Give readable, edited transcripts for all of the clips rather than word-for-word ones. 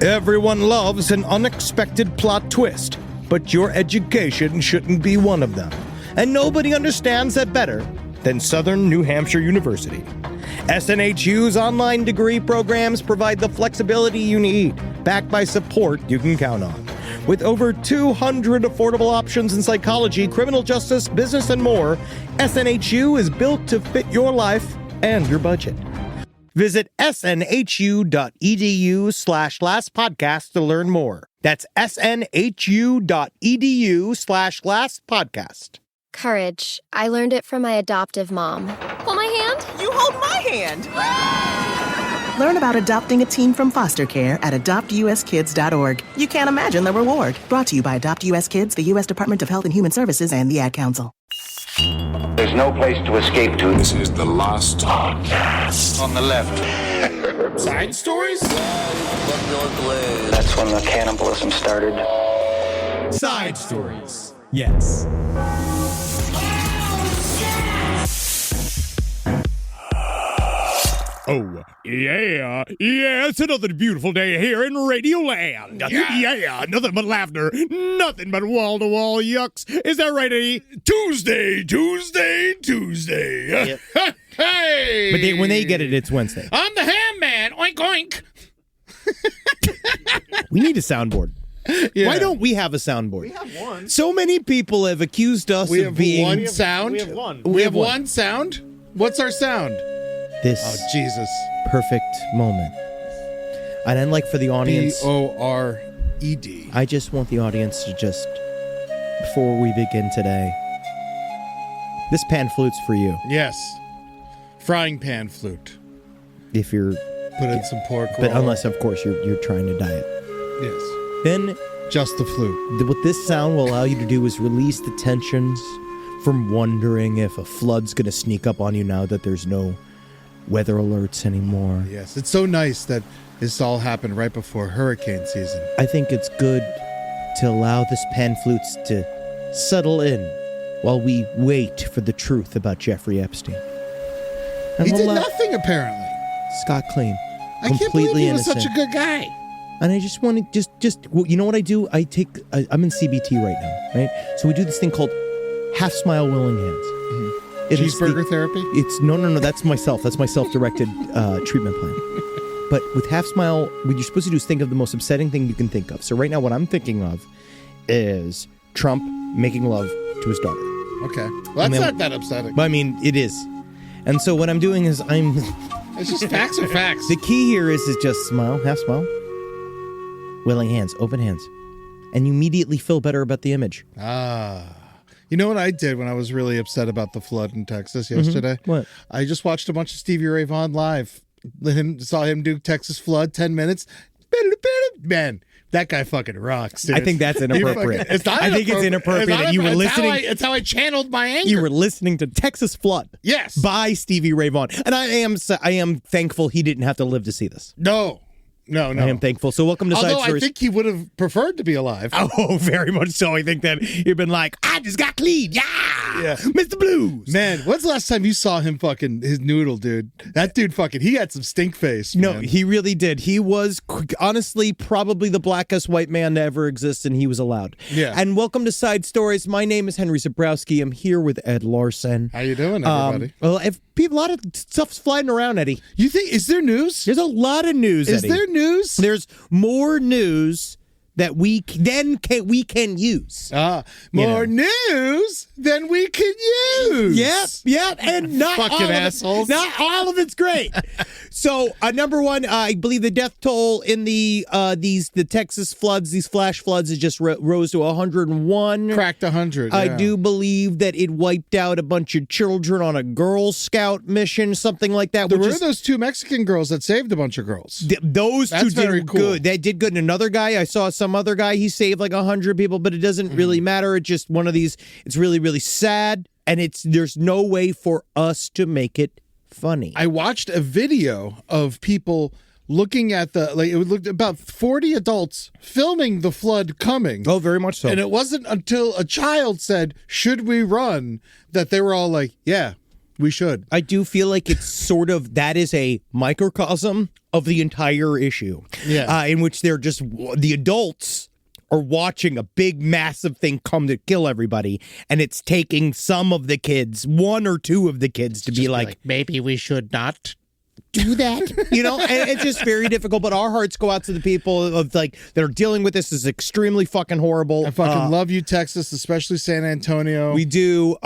Everyone loves an unexpected plot twist, but your education shouldn't be one of them. And nobody understands that better than Southern New Hampshire University. SNHU's online degree programs provide the flexibility you need, backed by support you can count on. With over 200 affordable options in psychology, criminal justice, business, and more, SNHU is built to fit your life and your budget. Visit snhu.edu/lastpodcast to learn more. That's snhu.edu/lastpodcast. Courage. I learned it from my adoptive mom. Hold my hand. You hold my hand. Learn about adopting a teen from foster care at adoptuskids.org. You can't imagine the reward. Brought to you by Adopt US Kids, the U.S. Department of Health and Human Services, and the Ad Council. There's no place to escape to. This is the last podcast. On the left. Side stories? That's when the cannibalism started. Side stories. Yes. Oh, yeah, it's another beautiful day here in Radio-land. Yeah, nothing but laughter, nothing but wall-to-wall yucks. Is that right, Eddie? Tuesday. Yep. Hey! But when they get it, it's Wednesday. I'm the ham man, oink oink. We need a soundboard. Yeah. Why don't we have a soundboard? We have one. So many people have accused us of being... one sound? We have one. We have one sound? What's our sound? This Oh, Jesus. perfect moment. And I'd like for the audience... B-O-R-E-D. I just want the audience to just, before we begin today, this pan flute's for you. Yes. Frying pan flute. If you're... Put in some pork But roll. unless, of course, you're trying to diet. Yes. Then Just the flute. what this sound will allow you to do is release the tensions from wondering if a flood's going to sneak up on you now that there's no weather alerts anymore. Yes. It's so nice that this all happened right before hurricane season. I think it's good to allow this pan flutes to settle in while we wait for the truth about Jeffrey Epstein. And He did allow- nothing, apparently. Scott clean. I can't believe Completely he was innocent. such a good guy. And I just want to well, you know what I do? I'm in CBT right now, right? So we do this thing called half smile willing hands. It is Cheeseburger therapy? It's no. That's myself. That's my self-directed treatment plan. But with half smile, what you're supposed to do is think of the most upsetting thing you can think of. So right now, what I'm thinking of is Trump making love to his daughter. Okay. Well, that's not that upsetting. But I mean, it is. And so what I'm doing is It's just facts are facts. the key here is just smile, half smile, willing hands, open hands, and you immediately feel better about the image. You know what I did when I was really upset about the flood in Texas yesterday? What? I just watched a bunch of Stevie Ray Vaughan live. Saw him do Texas Flood, 10 minutes. Man, that guy fucking rocks, dude. I think that's inappropriate. It's not I think it's inappropriate that you were listening. It's how I channeled my anger. You were listening to Texas Flood. Yes. By Stevie Ray Vaughan. And I am thankful he didn't have to live to see this. No. I am thankful. So welcome to Side Although Stories. I think he would have preferred to be alive. Oh, very much so. I think that you've been like, I just got clean. Yeah. Mr. Blues. Man, when's the last time you saw him fucking his noodle, dude? That dude fucking, he had some stink face. No, man. he really did. He was, honestly, probably the blackest white man to ever exist, and he was allowed. Yeah. And welcome to Side Stories. My name is Henry Zabrowski. I'm here with Ed Larson. How you doing, everybody? Well, if a lot of stuff's flying around, Eddie. You think, is there news? There's a lot of news, Is Eddie. there news? There's more news that we can use. More news than we can use. Yep, and not Fucking all assholes. Not all of it's great. So, number one, I believe the death toll in the Texas floods, these flash floods, is just rose to 101. Cracked 100. I yeah. do believe that it wiped out a bunch of children on a Girl Scout mission, something like that. There were those two Mexican girls that saved a bunch of girls. Those That's two very did cool. good. They did good. And another guy, I saw some other guy, he saved like 100 people, but it doesn't really matter. It's just one of these, it's really, really sad. And there's no way for us to make it funny. I watched a video of people looking at it looked about 40 adults filming the flood coming. Oh, very much so. And it wasn't until a child said, "Should we run?" that they were all like, "Yeah, We should. I do feel like it's sort of, that is a microcosm of the entire issue. Yeah. In which they're just, the adults are watching a big, massive thing come to kill everybody, and it's taking some of the kids, one or two of the kids, to be like, maybe we should not do that. And it's just very difficult, but our hearts go out to the people of that are dealing with this. Is extremely fucking horrible. I fucking love you, Texas, especially San Antonio. We do.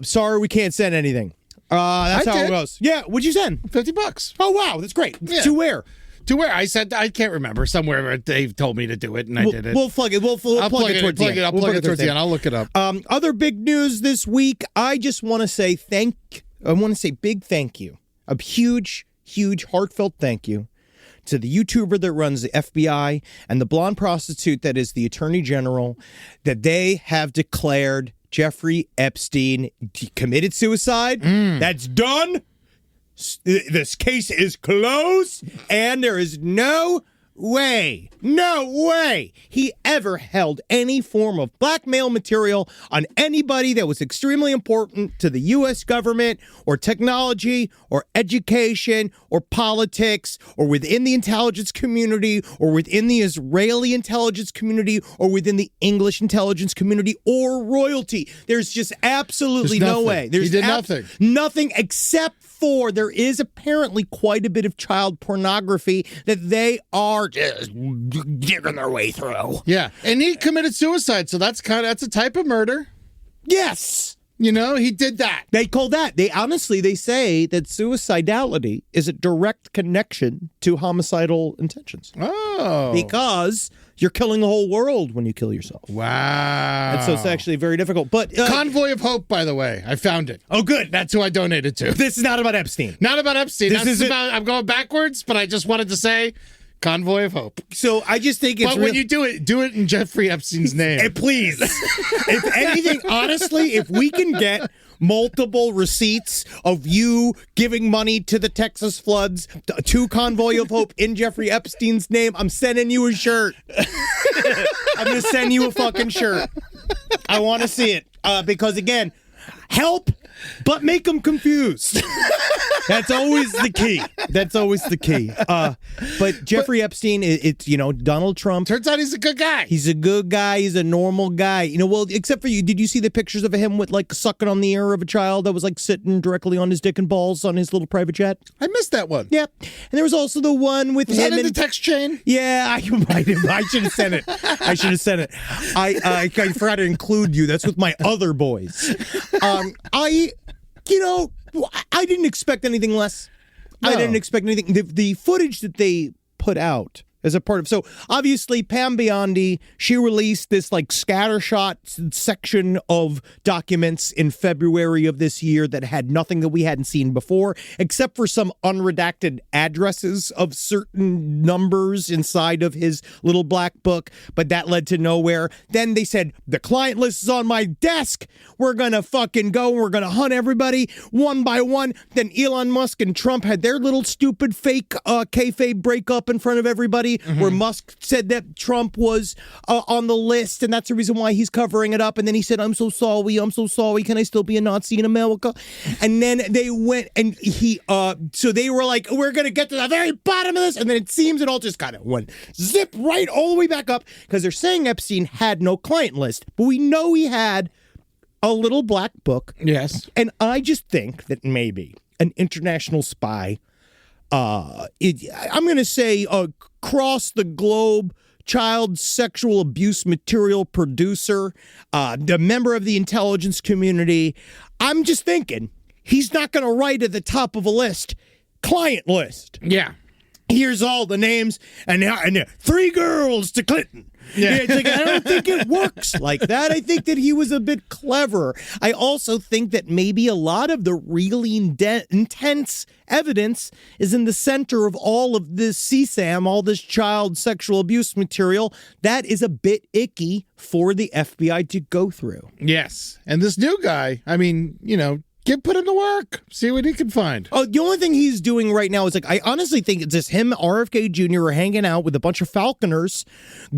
Sorry, we can't send anything. That's how it goes. Yeah, what'd you send? $50. Oh, wow, that's great. Yeah. To where? To where? I said, I can't remember. Somewhere they've told me to do it, and I did it. We'll plug it. We'll plug it towards the end. I'll plug it towards the end. I'll look it up. Other big news this week. I just want to say big thank you. A huge, heartfelt thank you to the YouTuber that runs the FBI and the blonde prostitute that is the Attorney General, that they have declared Jeffrey Epstein committed suicide. That's done. This case is closed, and there is no way he ever held any form of blackmail material on anybody that was extremely important to the U.S. government or technology or education or politics or within the intelligence community or within the Israeli intelligence community or within the English intelligence community or royalty. There's just absolutely no way. He did nothing. Nothing except for there is apparently quite a bit of child pornography that they are just digging their way through. Yeah, and he committed suicide, so that's a type of murder. Yes. He did that. They call that. They say that suicidality is a direct connection to homicidal intentions. Oh. Because you're killing the whole world when you kill yourself. Wow. And so it's actually very difficult. But Convoy of Hope, by the way. I found it. Oh, good. That's who I donated to. This is not about Epstein. Not about Epstein. I'm going backwards, but I just wanted to say Convoy of Hope. So I just think it's... But when you do it in Jeffrey Epstein's name. Please. If anything, honestly, if we can get multiple receipts of you giving money to the Texas floods, to Convoy of Hope in Jeffrey Epstein's name, I'm sending you a shirt. I'm going to send you a fucking shirt. I want to see it. Because, again, help, but make them confused. That's always the key. But Jeffrey Epstein, it's, Donald Trump. Turns out he's a good guy. He's a good guy. He's a normal guy. Well, except for you. Did you see the pictures of him with, sucking on the ear of a child that was, sitting directly on his dick and balls on his little private jet? I missed that one. Yep. And there was also the one with him. Was that in the text chain? Yeah, I might have. I should have sent it. I forgot to include you. That's with my other boys. I didn't expect anything less. No. I didn't expect anything. The footage that they put out as a part of... So, obviously, Pam Biondi, she released this, scattershot section of documents in February of this year that had nothing that we hadn't seen before, except for some unredacted addresses of certain numbers inside of his little black book, but that led to nowhere. Then they said, the client list is on my desk. We're going to fucking go. We're going to hunt everybody one by one. Then Elon Musk and Trump had their little stupid fake kayfabe breakup in front of everybody. Where Musk said that Trump was on the list, and that's the reason why he's covering it up. And then he said, I'm so sorry. Can I still be a Nazi in America? And then they went, and so they were like, we're going to get to the very bottom of this. And then it seems it all just kind of went zip right all the way back up, because they're saying Epstein had no client list. But we know he had a little black book. Yes. And I just think that maybe an international spy, I'm going to say across the globe, child sexual abuse material producer, the member of the intelligence community. I'm just thinking he's not going to write at the top of a list, client list. Yeah. Here's all the names, and 3 girls to Clinton. Yeah. I don't think it works like that. I think that he was a bit clever. I also think that maybe a lot of the really intense evidence is in the center of all of this CSAM, all this child sexual abuse material. That is a bit icky for the FBI to go through. Yes. And this new guy, put him to work. See what he can find. Oh, the only thing he's doing right now is like, I honestly think it's just him, RFK Jr. are hanging out with a bunch of Falconers,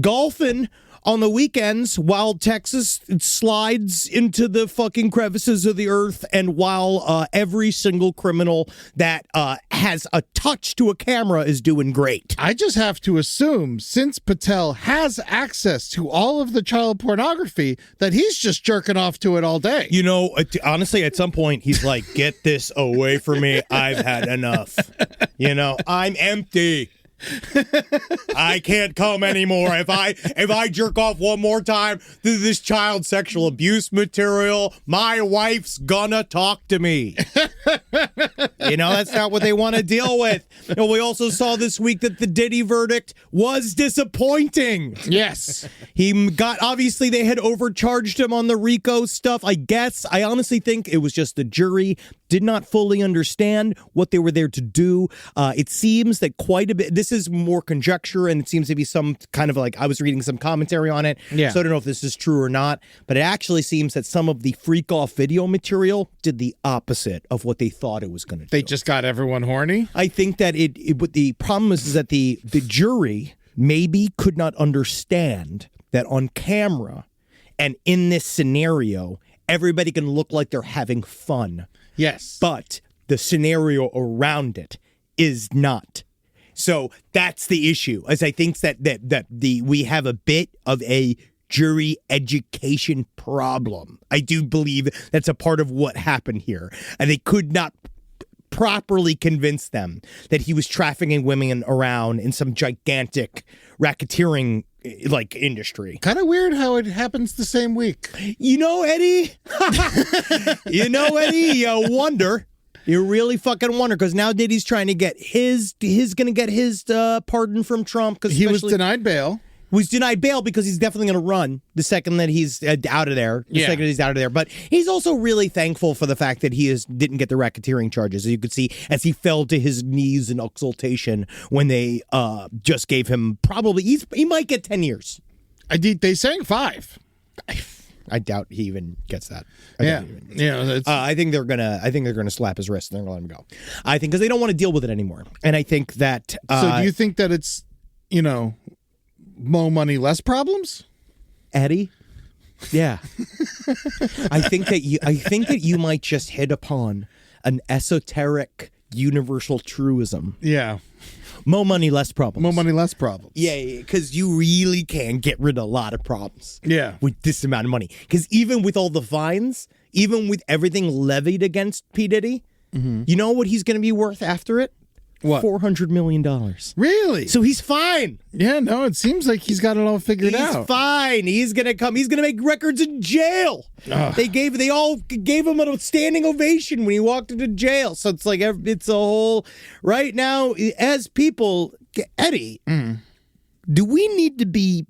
golfing on the weekends while Texas slides into the fucking crevices of the earth, and while every single criminal that has a touch to a camera is doing great. I just have to assume, since Patel has access to all of the child pornography, that he's just jerking off to it all day. You know, honestly, at some point, he's like, get this away from me. I've had enough. You know, I'm empty. I can't come anymore. If I jerk off one more time to this child sexual abuse material, my wife's gonna talk to me. You know, that's not what they want to deal with. And we also saw this week that the Diddy verdict was disappointing. Yes. Obviously they had overcharged him on the RICO stuff. I honestly think it was just the jury did not fully understand what they were there to do. It seems that quite a bit, this is more conjecture, and it seems to be some kind of like, I was reading some commentary on it, so I don't know if this is true or not, but it actually seems that some of the freak-off video material did the opposite of what they thought it was going to do. They just got everyone horny? I think that what the problem is that the jury maybe could not understand that on camera and in this scenario, everybody can look like they're having fun. Yes. But the scenario around it is not. So that's the issue. As I think that we have a bit of a jury education problem. I do believe that's a part of what happened here. And they could not properly convince them that he was trafficking women around in some gigantic racketeering like industry. Kind of weird how it happens the same week. You know, Eddie? You wonder. You really fucking wonder, because now Diddy's trying to get his pardon from Trump. Because he was denied bail. Was denied bail because he's definitely going to run the second that he's out of there. Second he's out of there. But he's also really thankful for the fact that he didn't get the racketeering charges. As you could see, as he fell to his knees in exultation when they just gave him he might get 10 years. They sang 5. I doubt he even gets that. I think they're gonna slap his wrist and they're gonna let him go. I think because they don't want to deal with it anymore. And I think that. So do you think that it's more money, less problems? Eddie? Yeah. I think that you might just hit upon an esoteric universal truism. Yeah. More money, less problems. More money, less problems. Yeah, because you really can get rid of a lot of problems. Yeah. With this amount of money. Because even with all the fines, even with everything levied against P. Diddy, you know what he's going to be worth after it? What? $400 million. Really? So he's fine. Yeah, no, it seems like he's got it all figured out. He's fine. He's gonna come. He's gonna make records in jail. They all gave him a standing ovation when he walked into jail. So it's like it's a whole. Right now, as people, Eddie, do we need to be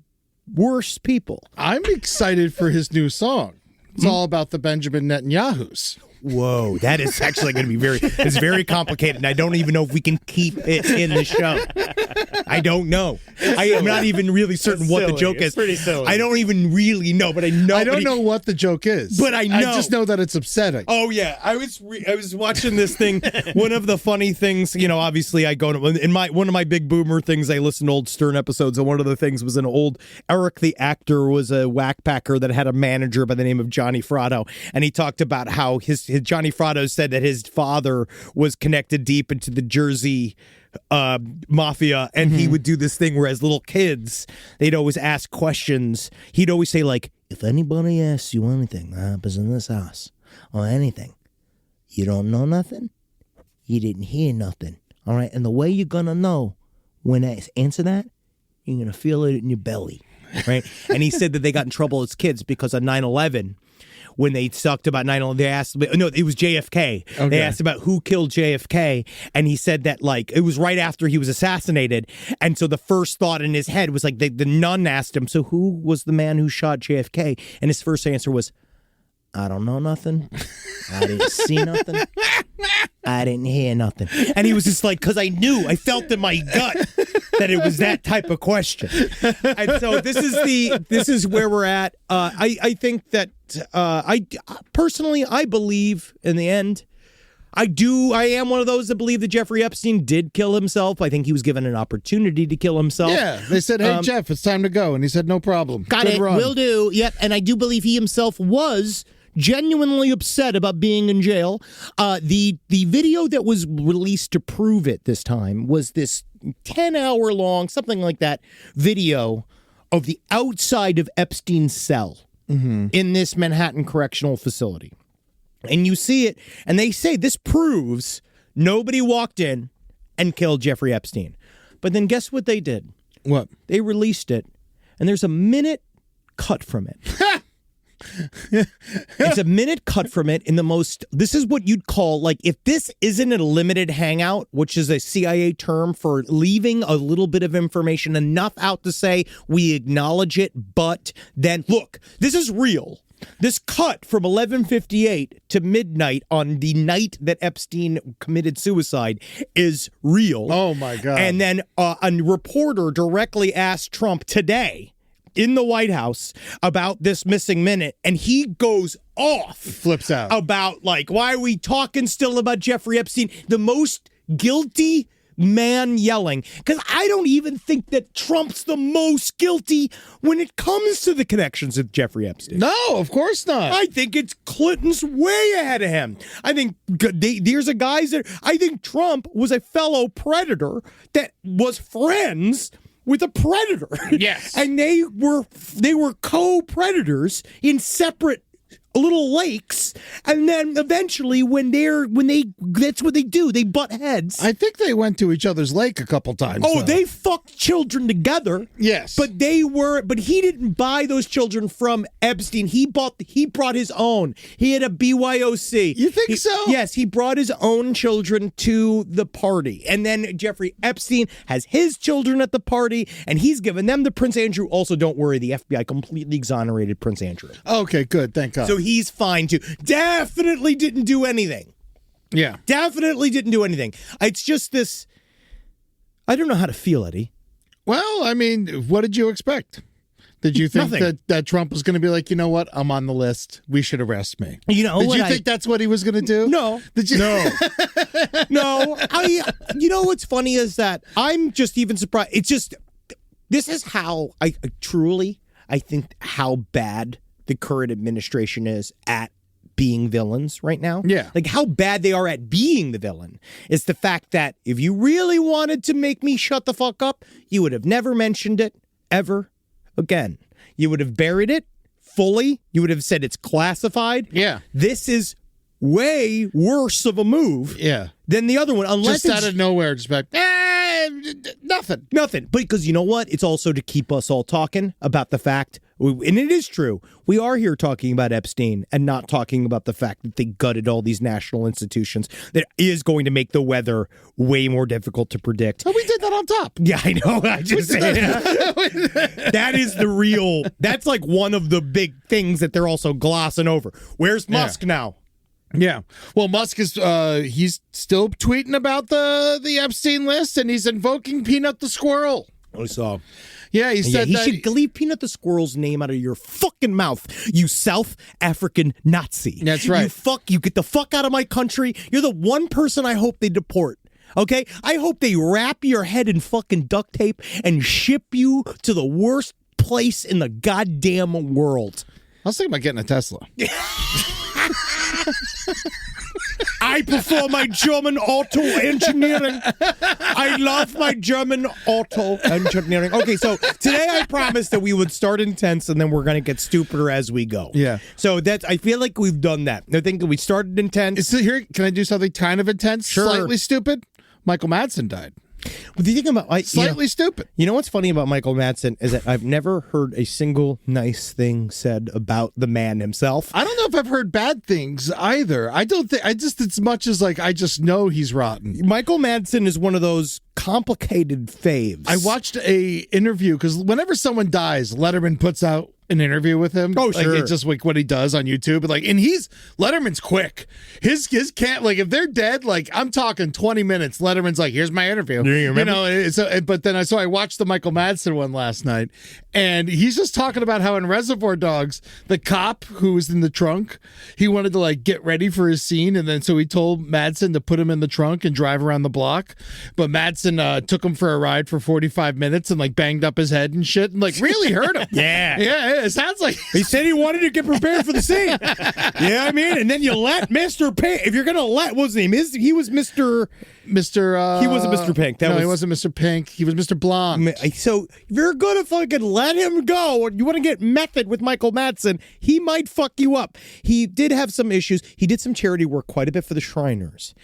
worse people? I'm excited for his new song. It's all about the Benjamin Netanyahus. Whoa, that is actually going to be it's very complicated, and I don't even know if we can keep it in the show. I don't know. I am not even really certain what the joke is. It's pretty silly. I don't even really know, but I know. I don't know what the joke is. But I know. I just know that it's upsetting. Oh, yeah. I was watching this thing. One of the funny things, obviously I go to, one of my big boomer things, I listen to old Stern episodes, and one of the things was an old, Eric the actor was a whackpacker that had a manager by the name of Johnny Fratto, and he talked about how his Johnny Fratto said that his father was connected deep into the Jersey mafia, and he would do this thing where as little kids they'd always ask questions. He'd always say, like, if anybody asks you anything that happens in this house or anything, you don't know nothing, you didn't hear nothing, all right? And the way you're gonna know when I answer that, you're gonna feel it in your belly, right? And he said that they got in trouble as kids because of 9/11. When they talked about 9/11, they asked, no, it was JFK. Okay. They asked about who killed JFK, and he said that, like, it was right after he was assassinated, and so the first thought in his head was, like, the nun asked him, so who was the man who shot JFK? And his first answer was, I don't know nothing. I didn't see nothing. I didn't hear nothing. And he was just like, because I felt in my gut that it was that type of question. And so this is where we're at. I think that I personally believe in the end. I am one of those that believe that Jeffrey Epstein did kill himself. I think he was given an opportunity to kill himself. Yeah, they said, "Hey, Jeff, it's time to go," and he said, "No problem. Got Good it. run." Will do. Yep. And I do believe he himself was genuinely upset about being in jail. The video that was released to prove it this time was this 10-hour long, something like that, video of the outside of Epstein's cell in this Manhattan Correctional Facility. And you see it, and they say this proves nobody walked in and killed Jeffrey Epstein. But then guess what they did? What? They released it, and there's a minute cut from it. It's a minute cut from it in the most, this is what you'd call, like, if this isn't a limited hangout, which is a CIA term for leaving a little bit of information, enough out to say we acknowledge it, but then, look, this is real. This cut from 11:58 to midnight on the night that Epstein committed suicide is real. Oh, my God. And then a reporter directly asked Trump today in the White House about this missing minute, and he goes off. Flips out. About, like, why are we talking still about Jeffrey Epstein? The most guilty man yelling, because I don't even think that Trump's the most guilty when it comes to the connections of Jeffrey Epstein. No, of course not. I think it's Clinton's way ahead of him. I think there's a guys that I think Trump was a fellow predator that was friends with a predator. Yes. And they were co-predators in separate little lakes, and then eventually that's what they do, they butt heads. I think they went to each other's lake a couple times. Oh, though. they fucked children together. Yes. But he didn't buy those children from Epstein. He brought his own. He had a BYOC. You think so? Yes, he brought his own children to the party. And then Jeffrey Epstein has his children at the party, and he's given them to Prince Andrew. Also, don't worry, the FBI completely exonerated Prince Andrew. Okay, good. Thank God. So he's fine too. Definitely didn't do anything. Yeah. Definitely didn't do anything. It's just this, I don't know how to feel, Eddie. Well, I mean, what did you expect? Did you think that Trump was going to be like, you know what? I'm on the list. We should arrest me. You know, did you think that's what he was going to do? No. Did you? No. No. You know what's funny is that I'm just even surprised. It's just, this is how I think how bad the current administration is at being villains right now. Yeah. Like how bad they are at being the villain is the fact that if you really wanted to make me shut the fuck up, you would have never mentioned it ever again. You would have buried it fully. You would have said it's classified. Yeah. This is way worse of a move than the other one. Unless just out of nowhere, just like, nothing. Nothing. But because you know what? It's also to keep us all talking about the fact, and it is true, we are here talking about Epstein and not talking about the fact that they gutted all these national institutions. That is going to make the weather way more difficult to predict. Oh, we did that on top. Yeah, I know. I just say that is the real, that's like one of the big things that they're also glossing over. Where's Musk now? Yeah. Well, Musk is he's still tweeting about the Epstein list, and he's invoking Peanut the squirrel. I saw. Yeah, he said he that should leave Peanut the squirrel's name out of your fucking mouth, you South African Nazi. That's right. You get the fuck out of my country. You're the one person I hope they deport. Okay? I hope they wrap your head in fucking duct tape and ship you to the worst place in the goddamn world. I was thinking about getting a Tesla. I prefer my German auto engineering. I love my German auto engineering. Okay, so today I promised that we would start intense and then we're going to get stupider as we go. Yeah. So I feel like we've done that. I think that we started intense. Here, can I do something kind of intense? Sure. Slightly stupid? Michael Madsen died. What do you think about slightly stupid? You know what's funny about Michael Madsen is that I've never heard a single nice thing said about the man himself. I don't know if I've heard bad things either. I don't think. I just as much as like I just know he's rotten. Michael Madsen is one of those complicated faves. I watched a interview because whenever someone dies, Letterman puts out an interview with him? Oh, like, sure. It's just like what he does on YouTube. Like, and Letterman's quick. His can't, like, if they're dead, like, I'm talking 20 minutes. Letterman's like, here's my interview. You remember? But then I watched the Michael Madsen one last night, and he's just talking about how in Reservoir Dogs, the cop who was in the trunk, he wanted to, like, get ready for his scene, and then so he told Madsen to put him in the trunk and drive around the block. But Madsen took him for a ride for 45 minutes and, like, banged up his head and shit and, like, really hurt him. Yeah. It sounds like He said he wanted to get prepared for the scene. Yeah, I mean, and then you let Mr. Pink. If you're gonna let, what's his name? He was Mr. He wasn't Mr. Pink. He wasn't Mr. Pink. He was Mr. Blonde. So if you're gonna fucking let him go, or you want to get method with Michael Madsen, he might fuck you up. He did have some issues. He did some charity work quite a bit for the Shriners,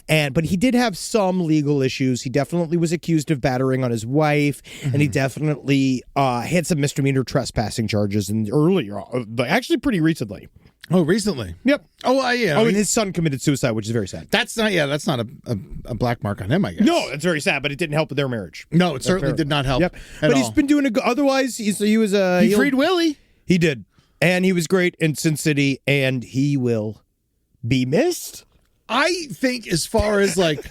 but he did have some legal issues. He definitely was accused of battering on his wife, and he definitely had some misdemeanor trespassing charges and earlier, actually pretty recently. Oh, recently? Yep. Oh, yeah. And his son committed suicide, which is very sad. That's not a black mark on him, I guess. No, it's very sad, but it didn't help with their marriage. No, it certainly did not help. Yep. But he's been doing otherwise. He freed Willie. He did, and he was great in Sin City, and he will be missed. I think as far as like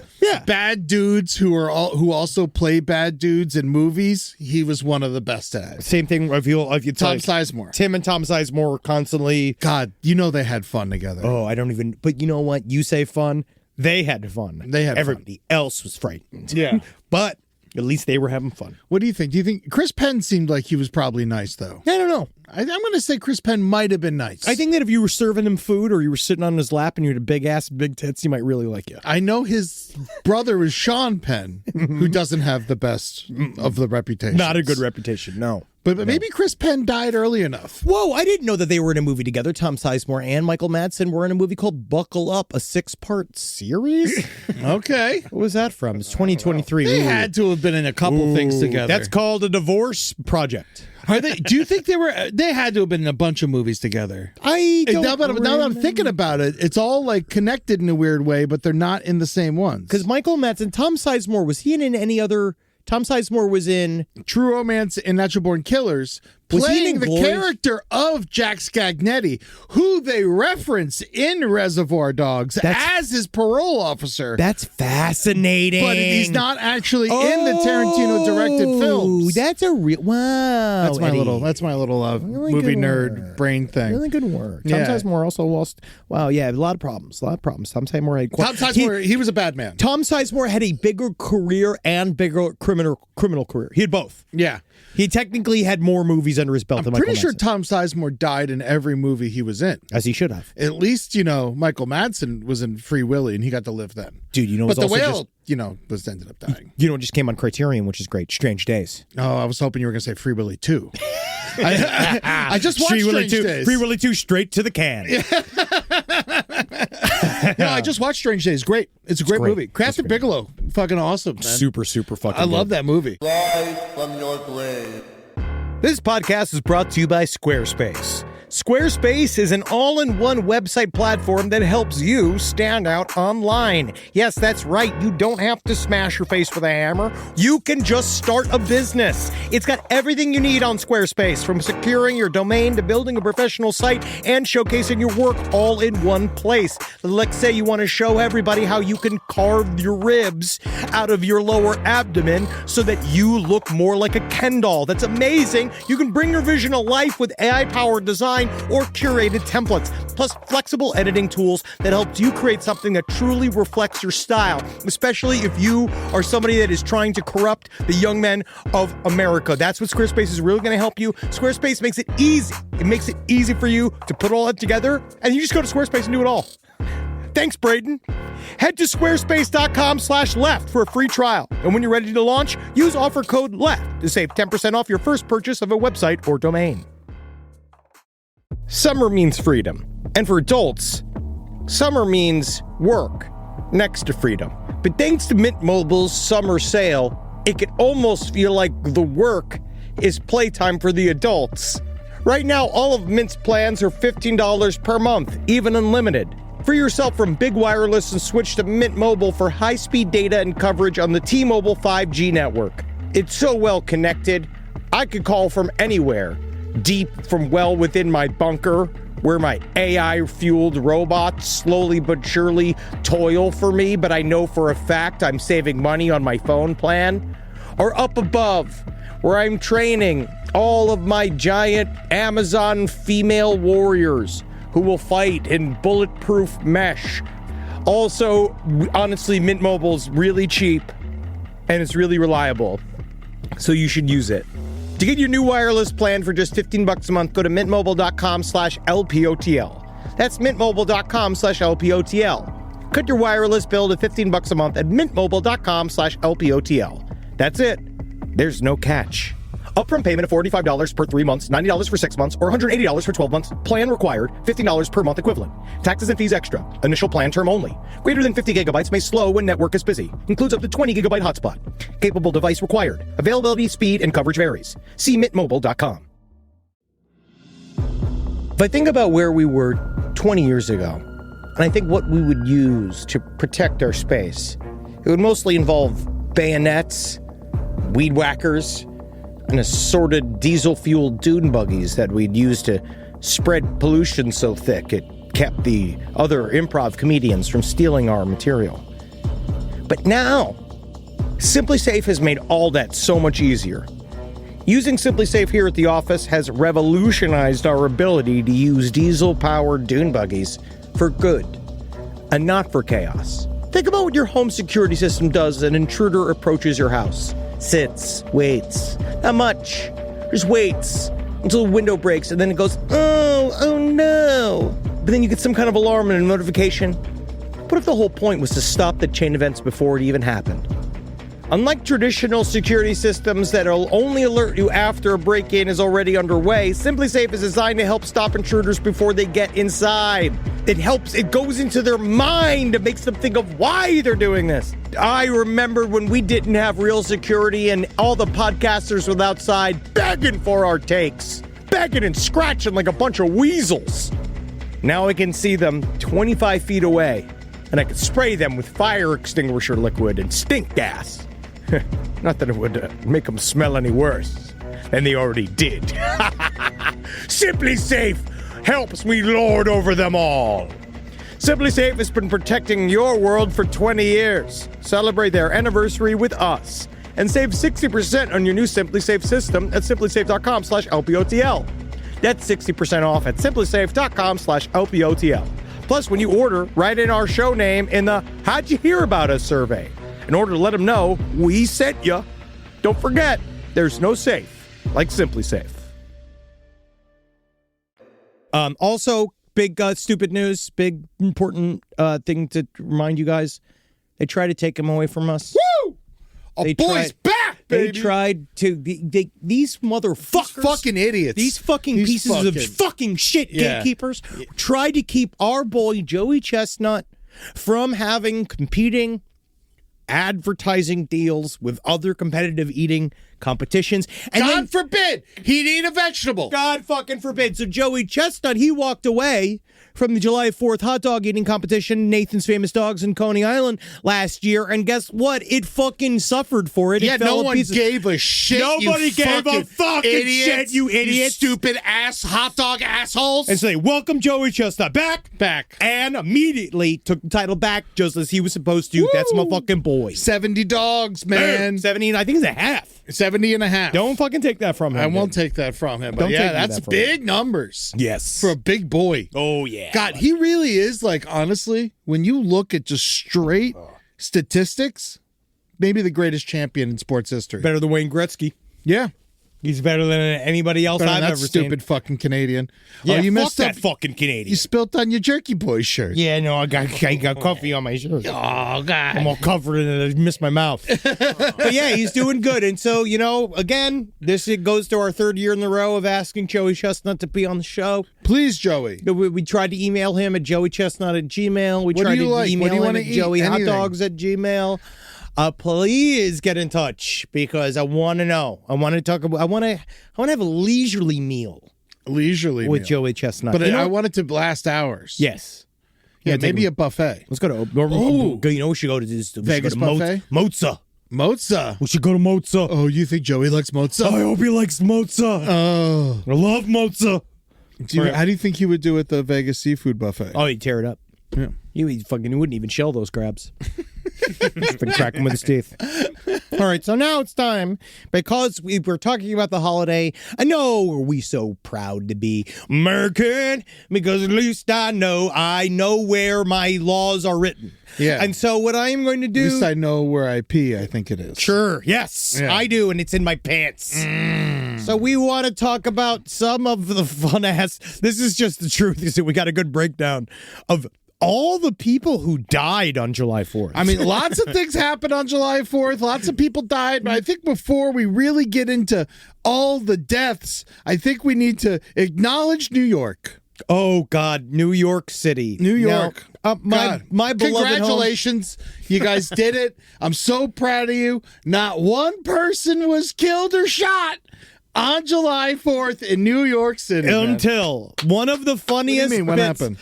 bad dudes who also play bad dudes in movies, he was one of the best at it. Same thing if you Tom Sizemore. Tim and Tom Sizemore were constantly. God, they had fun together. Oh, I don't even. But you know what? You say fun. They had fun. Everybody else was frightened. Yeah, but at least they were having fun. What do you think? Do you think Chris Penn seemed like he was probably nice though? I don't know. I'm going to say Chris Penn might have been nice. I think that if you were serving him food or you were sitting on his lap and you had a big ass, big tits, he might really like you. I know his brother is Sean Penn, who doesn't have the best of the reputation. Not a good reputation, no. But maybe Chris Penn died early enough. Whoa, I didn't know that they were in a movie together. Tom Sizemore and Michael Madsen were in a movie called Buckle Up, a 6-part series. Okay. What was that from? It's 2023. They had to have been in a couple things together. That's called a divorce project. Are they? Do you think they had to have been in a bunch of movies together? Now that I'm thinking about it, it's all like connected in a weird way, but they're not in the same ones. Because Michael Madsen, Tom Sizemore, was he in any other? Tom Sizemore was in True Romance and Natural Born Killers, playing the character of Jack Scagnetti, who they reference in Reservoir Dogs as his parole officer. That's fascinating. But he's not actually in the Tarantino-directed films. That's a real wow. That's my little really movie nerd work. Brain thing. Really good work. Tom Sizemore also lost. Wow, yeah, a lot of problems. Tom Sizemore had he was a bad man. Tom Sizemore had a bigger career and bigger criminal career. He had both. Yeah. He technically had more movies under his belt than Michael Madsen. I'm pretty sure Tom Sizemore died in every movie he was in. As he should have. At least, Michael Madsen was in Free Willy, and he got to live then. Dude, but the whale, ended up dying. It just came on Criterion, which is great. Strange Days. Oh, I was hoping you were going to say Free Willy 2. I just watched Strange Days. Free Willy 2 straight to the can. No, I just watched Strange Days. Great. It's a great movie. Crafton Bigelow, fucking awesome, man. Super fucking I love that movie. Rise from your grave. This podcast is brought to you by Squarespace. Squarespace is an all-in-one website platform that helps you stand out online. Yes, that's right. You don't have to smash your face with a hammer. You can just start a business. It's got everything you need on Squarespace, from securing your domain to building a professional site and showcasing your work all in one place. Let's say you want to show everybody how you can carve your ribs out of your lower abdomen so that you look more like a Ken doll. That's amazing. You can bring your vision to life with AI-powered design or curated templates, plus flexible editing tools that helps you create something that truly reflects your style, especially if you are somebody that is trying to corrupt the young men of America. That's what Squarespace is really going to help you. Squarespace makes it easy. It makes it easy for you to put all that together, and you just go to Squarespace and do it all. Thanks, Braden. Head to squarespace.com/left for a free trial. And when you're ready to launch, use offer code LEFT to save 10% off your first purchase of a website or domain. Summer means freedom. And for adults, summer means work next to freedom. But thanks to Mint Mobile's summer sale, it can almost feel like the work is playtime for the adults. Right now, all of Mint's plans are $15 per month, even unlimited. Free yourself from big wireless and switch to Mint Mobile for high-speed data and coverage on the T-Mobile 5G network. It's so well connected, I could call from anywhere. deep from well within my bunker, where my AI-fueled robots slowly but surely toil for me, but I know for a fact I'm saving money on my phone plan? Or up above, where I'm training all of my giant Amazon female warriors who will fight in bulletproof mesh? Also, honestly, Mint Mobile's really cheap and it's really reliable, so you should use it. To get your new wireless plan for just $15 a month, go to mintmobile.com/LPOTL. That's mintmobile.com/LPOTL. Cut your wireless bill to $15 a month at mintmobile.com/LPOTL. That's it. There's no catch. Upfront payment of $45 per 3 months, $90 for 6 months, or $180 for 12 months. Plan required, $15 per month equivalent. Taxes and fees extra. Initial plan term only. Greater than 50 gigabytes may slow when network is busy. Includes up to 20 gigabyte hotspot. Capable device required. Availability, speed, and coverage varies. See mintmobile.com. If I think about where we were 20 years ago, and I think what we would use to protect our space, it would mostly involve bayonets, weed whackers, and assorted diesel-fueled dune buggies that we'd use to spread pollution so thick it kept the other improv comedians from stealing our material. But now, Simply Safe has made all that so much easier. Using Simply Safe here at the office has revolutionized our ability to use diesel-powered dune buggies for good and not for chaos. Think about what your home security system does as an intruder approaches your house. Sits, waits. Not much. Just waits until the window breaks and then it goes, oh no. But then you get some kind of alarm and a notification. What if the whole point was to stop the chain events before it even happened? Unlike traditional security systems that'll only alert you after a break-in is already underway, Simply Safe is designed to help stop intruders before they get inside. It goes into their mind. It makes them think of why they're doing this. I remember when we didn't have real security and all the podcasters were outside begging for our takes. Begging and scratching like a bunch of weasels. Now I can see them 25 feet away, and I can spray them with fire extinguisher liquid and stink gas. Not that it would make them smell any worse than they already did. Simply Safe helps me lord over them all. Simply Safe has been protecting your world for 20 years. Celebrate their anniversary with us and save 60% on your new Simply Safe system at simplysafe.com/LPOTL. That's 60% off at simplysafe.com/LPOTL. Plus, when you order, write in our show name in the How'd You Hear About Us survey in order to let them know we sent you. Don't forget, there's no safe like Simply Safe. Also, big stupid news, big important thing to remind you guys. They tried to take him away from us. Woo! Boy's back, baby! They tried to, these motherfuckers. Fucking idiots. These fucking pieces of fucking shit gatekeepers tried to keep our boy Joey Chestnut from having competing advertising deals with other competitive eating competitions. And God forbid he'd eat a vegetable. God fucking forbid. So Joey Chestnut, he walked away from the July 4th hot dog eating competition, Nathan's Famous Dogs in Coney Island last year. And guess what? It fucking suffered for it. Yeah, it fell no to one pieces. gave a shit. Nobody gave a fucking shit, you idiots. You stupid ass hot dog assholes. And so they welcomed Joey Chestnut back. Back. And immediately took the title back just as he was supposed to. Woo! That's my fucking boy. 70 dogs, man. 70, I think it's a half. 70 and a half. Don't fucking take that from him. I won't take that from him. But Don't yeah, take that's that from big him. numbers. Yes. For a big boy. Oh, yeah. God, he really is, like, honestly, when you look at just straight statistics, maybe the greatest champion in sports history. Better than Wayne Gretzky. Yeah. He's better than anybody else I've ever seen. Stupid fucking Canadian. Yeah, oh, you fuck messed that up. fucking Canadian. You spilt on your Jerky Boys shirt. Yeah, no, I got coffee on my shirt. Oh, God. I'm all covered in it. I missed my mouth. But yeah, he's doing good. And so, again, it goes to our third year in a row of asking Joey Chestnut to be on the show. Please, Joey. We tried to email him at joeychestnut@gmail. We tried to email him at joeyhotdogs@gmail. Please get in touch because I want to know. I want to talk about. I want to have a leisurely meal. With Joey Chestnut. But I want it to last hours. Yes. Yeah, maybe a buffet. Let's go to. We should go to this. Vegas buffet. Mozza. Mozza. We should go to Mozza. Oh, you think Joey likes Mozza? I hope he likes Mozza. Oh. I love Mozza. How do you think he would do at the Vegas seafood buffet? Oh, he'd tear it up. Yeah. He wouldn't even shell those crabs. Just been cracking with his teeth. All right, so now it's time, because we were talking about the holiday. I know we're so proud to be American, because at least I know where my laws are written. Yeah. And so what I am going to do... At least I know where I pee, I think it is. Sure, yes, Yeah. I do, and it's in my pants. So we want to talk about some of the fun-ass... This is just the truth, is that we got a good breakdown of all the people who died on July 4th. I mean, lots of things happened on July 4th. Lots of people died. But I think before we really get into all the deaths, I think we need to acknowledge New York. Oh, God, New York City. New York. Now, my beloved Congratulations. You guys did it. I'm so proud of you. Not one person was killed or shot on July 4th in New York City. Until one of the funniest What do you mean? What bits- happened?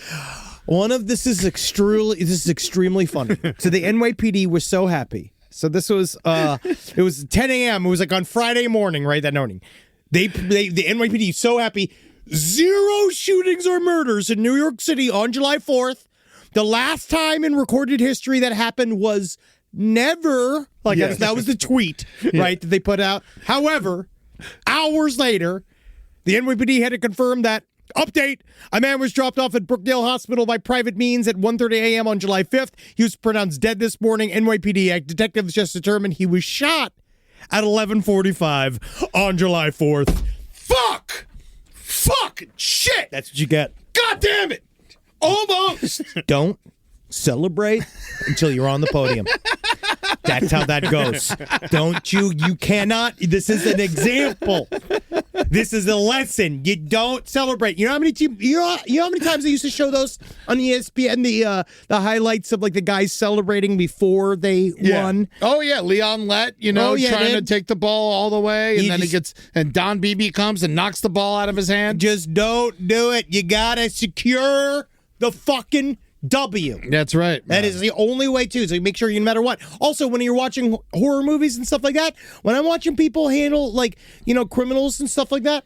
This is extremely funny. So the NYPD was so happy. So this was it was 10 a.m. It was like on Friday morning, right? That morning. The NYPD is so happy. 0 shootings or murders in New York City on July 4th. The last time in recorded history that happened was never. That was the tweet, right, that they put out. However, hours later, the NYPD had to confirm that. Update, a man was dropped off at Brookdale Hospital by private means at 1:30 a.m. on July 5th. He was pronounced dead this morning. NYPD detectives just determined he was shot at 11:45 on July 4th. Fuck! Shit! That's what you get. God damn it! Almost! Don't celebrate until you're on the podium. That's how that goes. You cannot. This is an example. This is a lesson. You don't celebrate. You know how many how many times they used to show those on ESPN, the highlights of like the guys celebrating before they won? Oh yeah, Leon Lett, trying to take the ball all the way, and then Don Beebe comes and knocks the ball out of his hand. Just don't do it. You gotta secure the fucking W. That's right. That is the only way to. So make sure you, no matter what. Also, when you're watching horror movies and stuff like that, when I'm watching people handle criminals and stuff like that,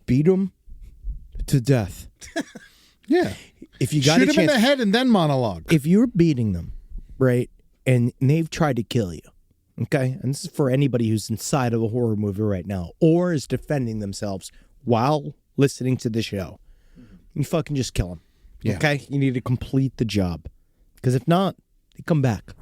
beat them to death. Yeah. If you got shoot a him in chance, the head and then monologue. if you're beating them, right, and they've tried to kill you, okay, and this is for anybody who's inside of a horror movie right now or is defending themselves while listening to the show, you fucking just kill them. Yeah. Okay? You need to complete the job. Because if not, they come back.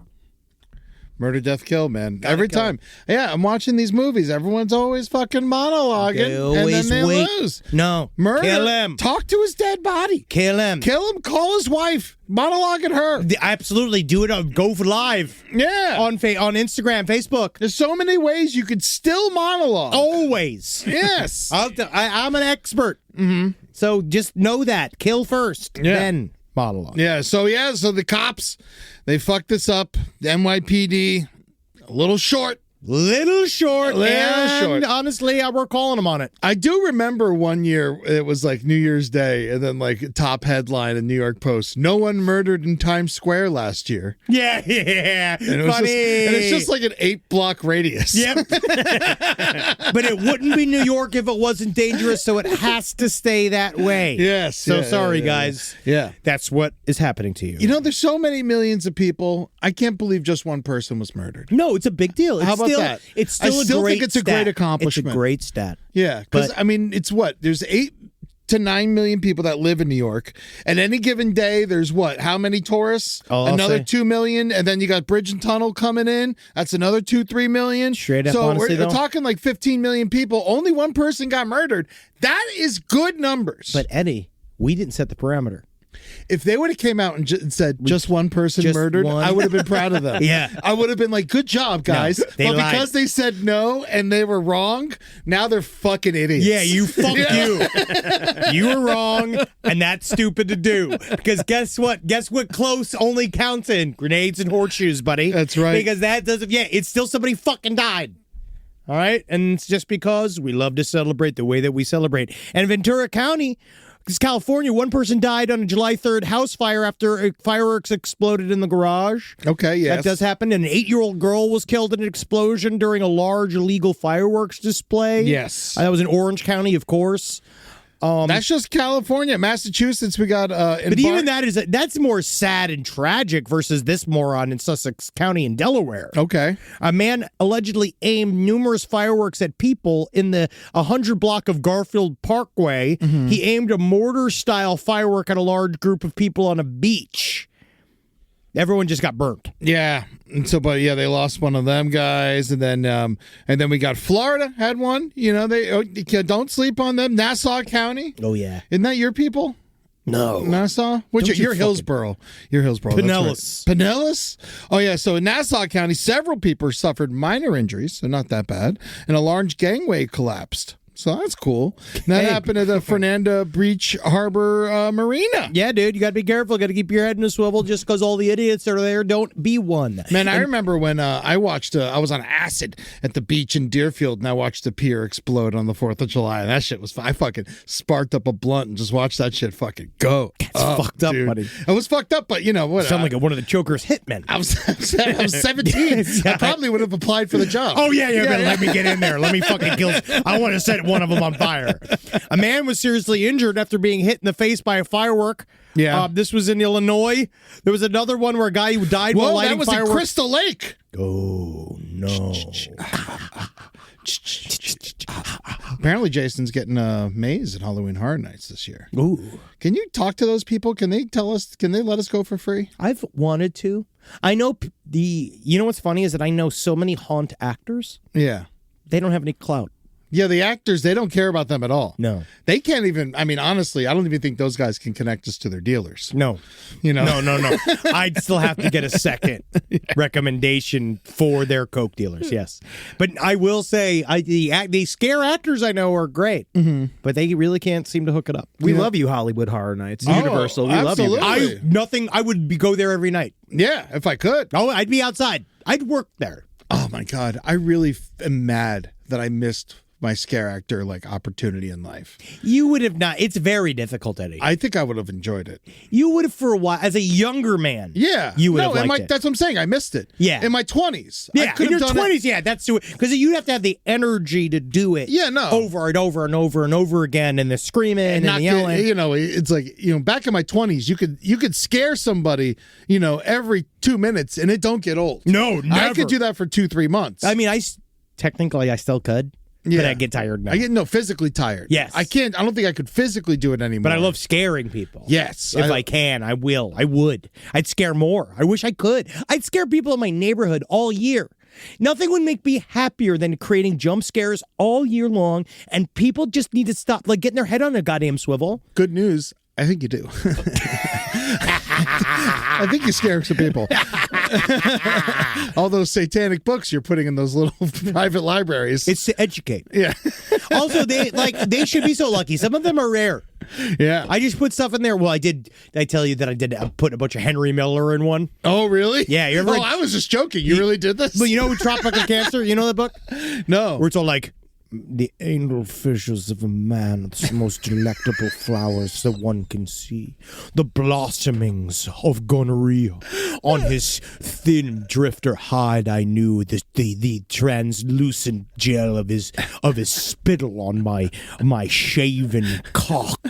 Murder, death, kill, man. Gotta Every kill time. Yeah, I'm watching these movies. Everyone's always fucking monologuing. And then they lose. No. Murder. Kill him. Talk to his dead body. Kill him. Kill him. Call his wife. Monologue at her. Absolutely. Do it. Go for live. Yeah. On Instagram, Facebook. There's so many ways you could still monologue. Always. Yes. I'm an expert. Mm-hmm. So just know that. Kill first. Then monologue. Yeah. So the cops, they fucked this up. The NYPD, a little short. And honestly, we're calling them on it. I do remember one year, it was like New Year's Day, and then like top headline in New York Post, no one murdered in Times Square last year. Yeah. And it's just like an 8-block radius. Yep. But it wouldn't be New York if it wasn't dangerous, so it has to stay that way. Yes. So sorry, guys. Yeah. That's what is happening to you. There's so many millions of people. I can't believe just one person was murdered. No, it's a big deal. How about that? It's still I still a great think it's a stat. great accomplishment. It's a great stat. Yeah, because But- I mean, it's what? There's 8 to 9 million people that live in New York, and any given day, there's what? How many tourists? I'll Another say- 2 million, and then you got Bridge and Tunnel coming in. That's another 2-3 million. Straight up, so honestly, we're though. talking like 15 million people. Only one person got murdered. That is good numbers. But Eddie, we didn't set the parameter. if they would have came out and said just one person just murdered, one. I would have been proud of them. Yeah. I would have been like, good job, guys. they but lied. because they said no and they were wrong, now they're fucking idiots. Yeah, you were wrong, and that's stupid to do. Because guess what? Guess what close only counts in? Grenades and horseshoes, buddy. That's right. Because that doesn't, it's still somebody fucking died. All right? And it's just because we love to celebrate the way that we celebrate. And Ventura County This is California. One person died on a July 3rd house fire after fireworks exploded in the garage. Okay, yes. That does happen. An 8-year-old girl was killed in an explosion during a large illegal fireworks display. Yes. That was in Orange County, of course. That's just California. Massachusetts, we got... but even that's more sad and tragic versus this moron in Sussex County in Delaware. Okay. A man allegedly aimed numerous fireworks at people in the 100 block of Garfield Parkway. Mm-hmm. He aimed a mortar-style firework at a large group of people on a beach. Everyone just got burnt. Yeah. And so, but yeah, they lost one of them guys, and then we got Florida had one. You know, don't sleep on them. Nassau County. Oh yeah, isn't that your people? No, Nassau. You're Hillsborough. You're Hillsborough. Pinellas. Right. Pinellas. Oh yeah. So in Nassau County, several people suffered minor injuries, so not that bad, and a large gangway collapsed. So that's cool. That happened at the Fernanda Beach Harbor Marina. Yeah, dude, you got to be careful. Got to keep your head in a swivel. Just because all the idiots are there, don't be one. Man, I remember when I watched. I was on acid at the beach in Deerfield, and I watched the pier explode on the 4th of July. And that shit was. I fucking sparked up a blunt and just watched that shit fucking go. It's fucked up, dude. buddy. It was fucked up, but you know what? Sound like one of the Choker's hitmen. I was 17. I probably would have applied for the job. Oh yeah, let me get in there. Let me fucking kill. I want to set one of them on fire. A man was seriously injured after being hit in the face by a firework. Yeah. This was in Illinois. There was another one where a guy who died while lighting that was fireworks. in Crystal Lake. Oh, no. Apparently, Jason's getting a maze at Halloween Horror Nights this year. Ooh. Can you talk to those people? Can they tell us? Can they let us go for free? I've wanted to. I know you know what's funny is that I know so many haunt actors. Yeah. They don't have any clout. Yeah, the actors, they don't care about them at all. No. They can't even, I mean, honestly, I don't even think those guys can connect us to their dealers. No. You know? No. I'd still have to get a second recommendation for their Coke dealers, yes. But I will say, the scare actors I know are great, but they really can't seem to hook it up. We love you, Hollywood Horror Nights. Oh, Universal, we love you. absolutely. I would go there every night. Yeah, if I could. Oh, I'd be outside. I'd work there. Oh, my God. I really am mad that I missed my scare actor opportunity in life. You would have not. It's very difficult, Eddie. I think I would have enjoyed it. You would have for a while as a younger man. Yeah, you would have liked it. That's what I'm saying. I missed it. Yeah, in my 20s. Yeah, in your 20s. Yeah, that's because you'd have to have the energy to do it. Yeah, no, over and over and over and over again, and the screaming and the yelling. It's like back in my 20s, you could scare somebody, every 2 minutes, and it don't get old. No, never. I could do that for 2-3 months. I mean, technically I still could. Yeah. But I get tired now. I get physically tired. Yes. I don't think I could physically do it anymore. But I love scaring people. Yes. If I can, I will. I would. I'd scare more. I wish I could. I'd scare people in my neighborhood all year. Nothing would make me happier than creating jump scares all year long, and people just need to stop getting their head on a goddamn swivel. Good news. I think you do. I think you scare some people. All those satanic books you're putting in those little private libraries. It's to educate. Yeah. Also, they should be so lucky. Some of them are rare. Yeah. I just put stuff in there. Well, did I tell you that I put a bunch of Henry Miller in one? Oh, really? Yeah. I was just joking. You really did this? But you know Tropical Cancer? You know that book? No. Where it's all the anal fissures of a man, the most delectable flowers that one can see. The blossomings of gonorrhea. On his thin drifter hide I knew the translucent gel of his spittle on my shaven cock.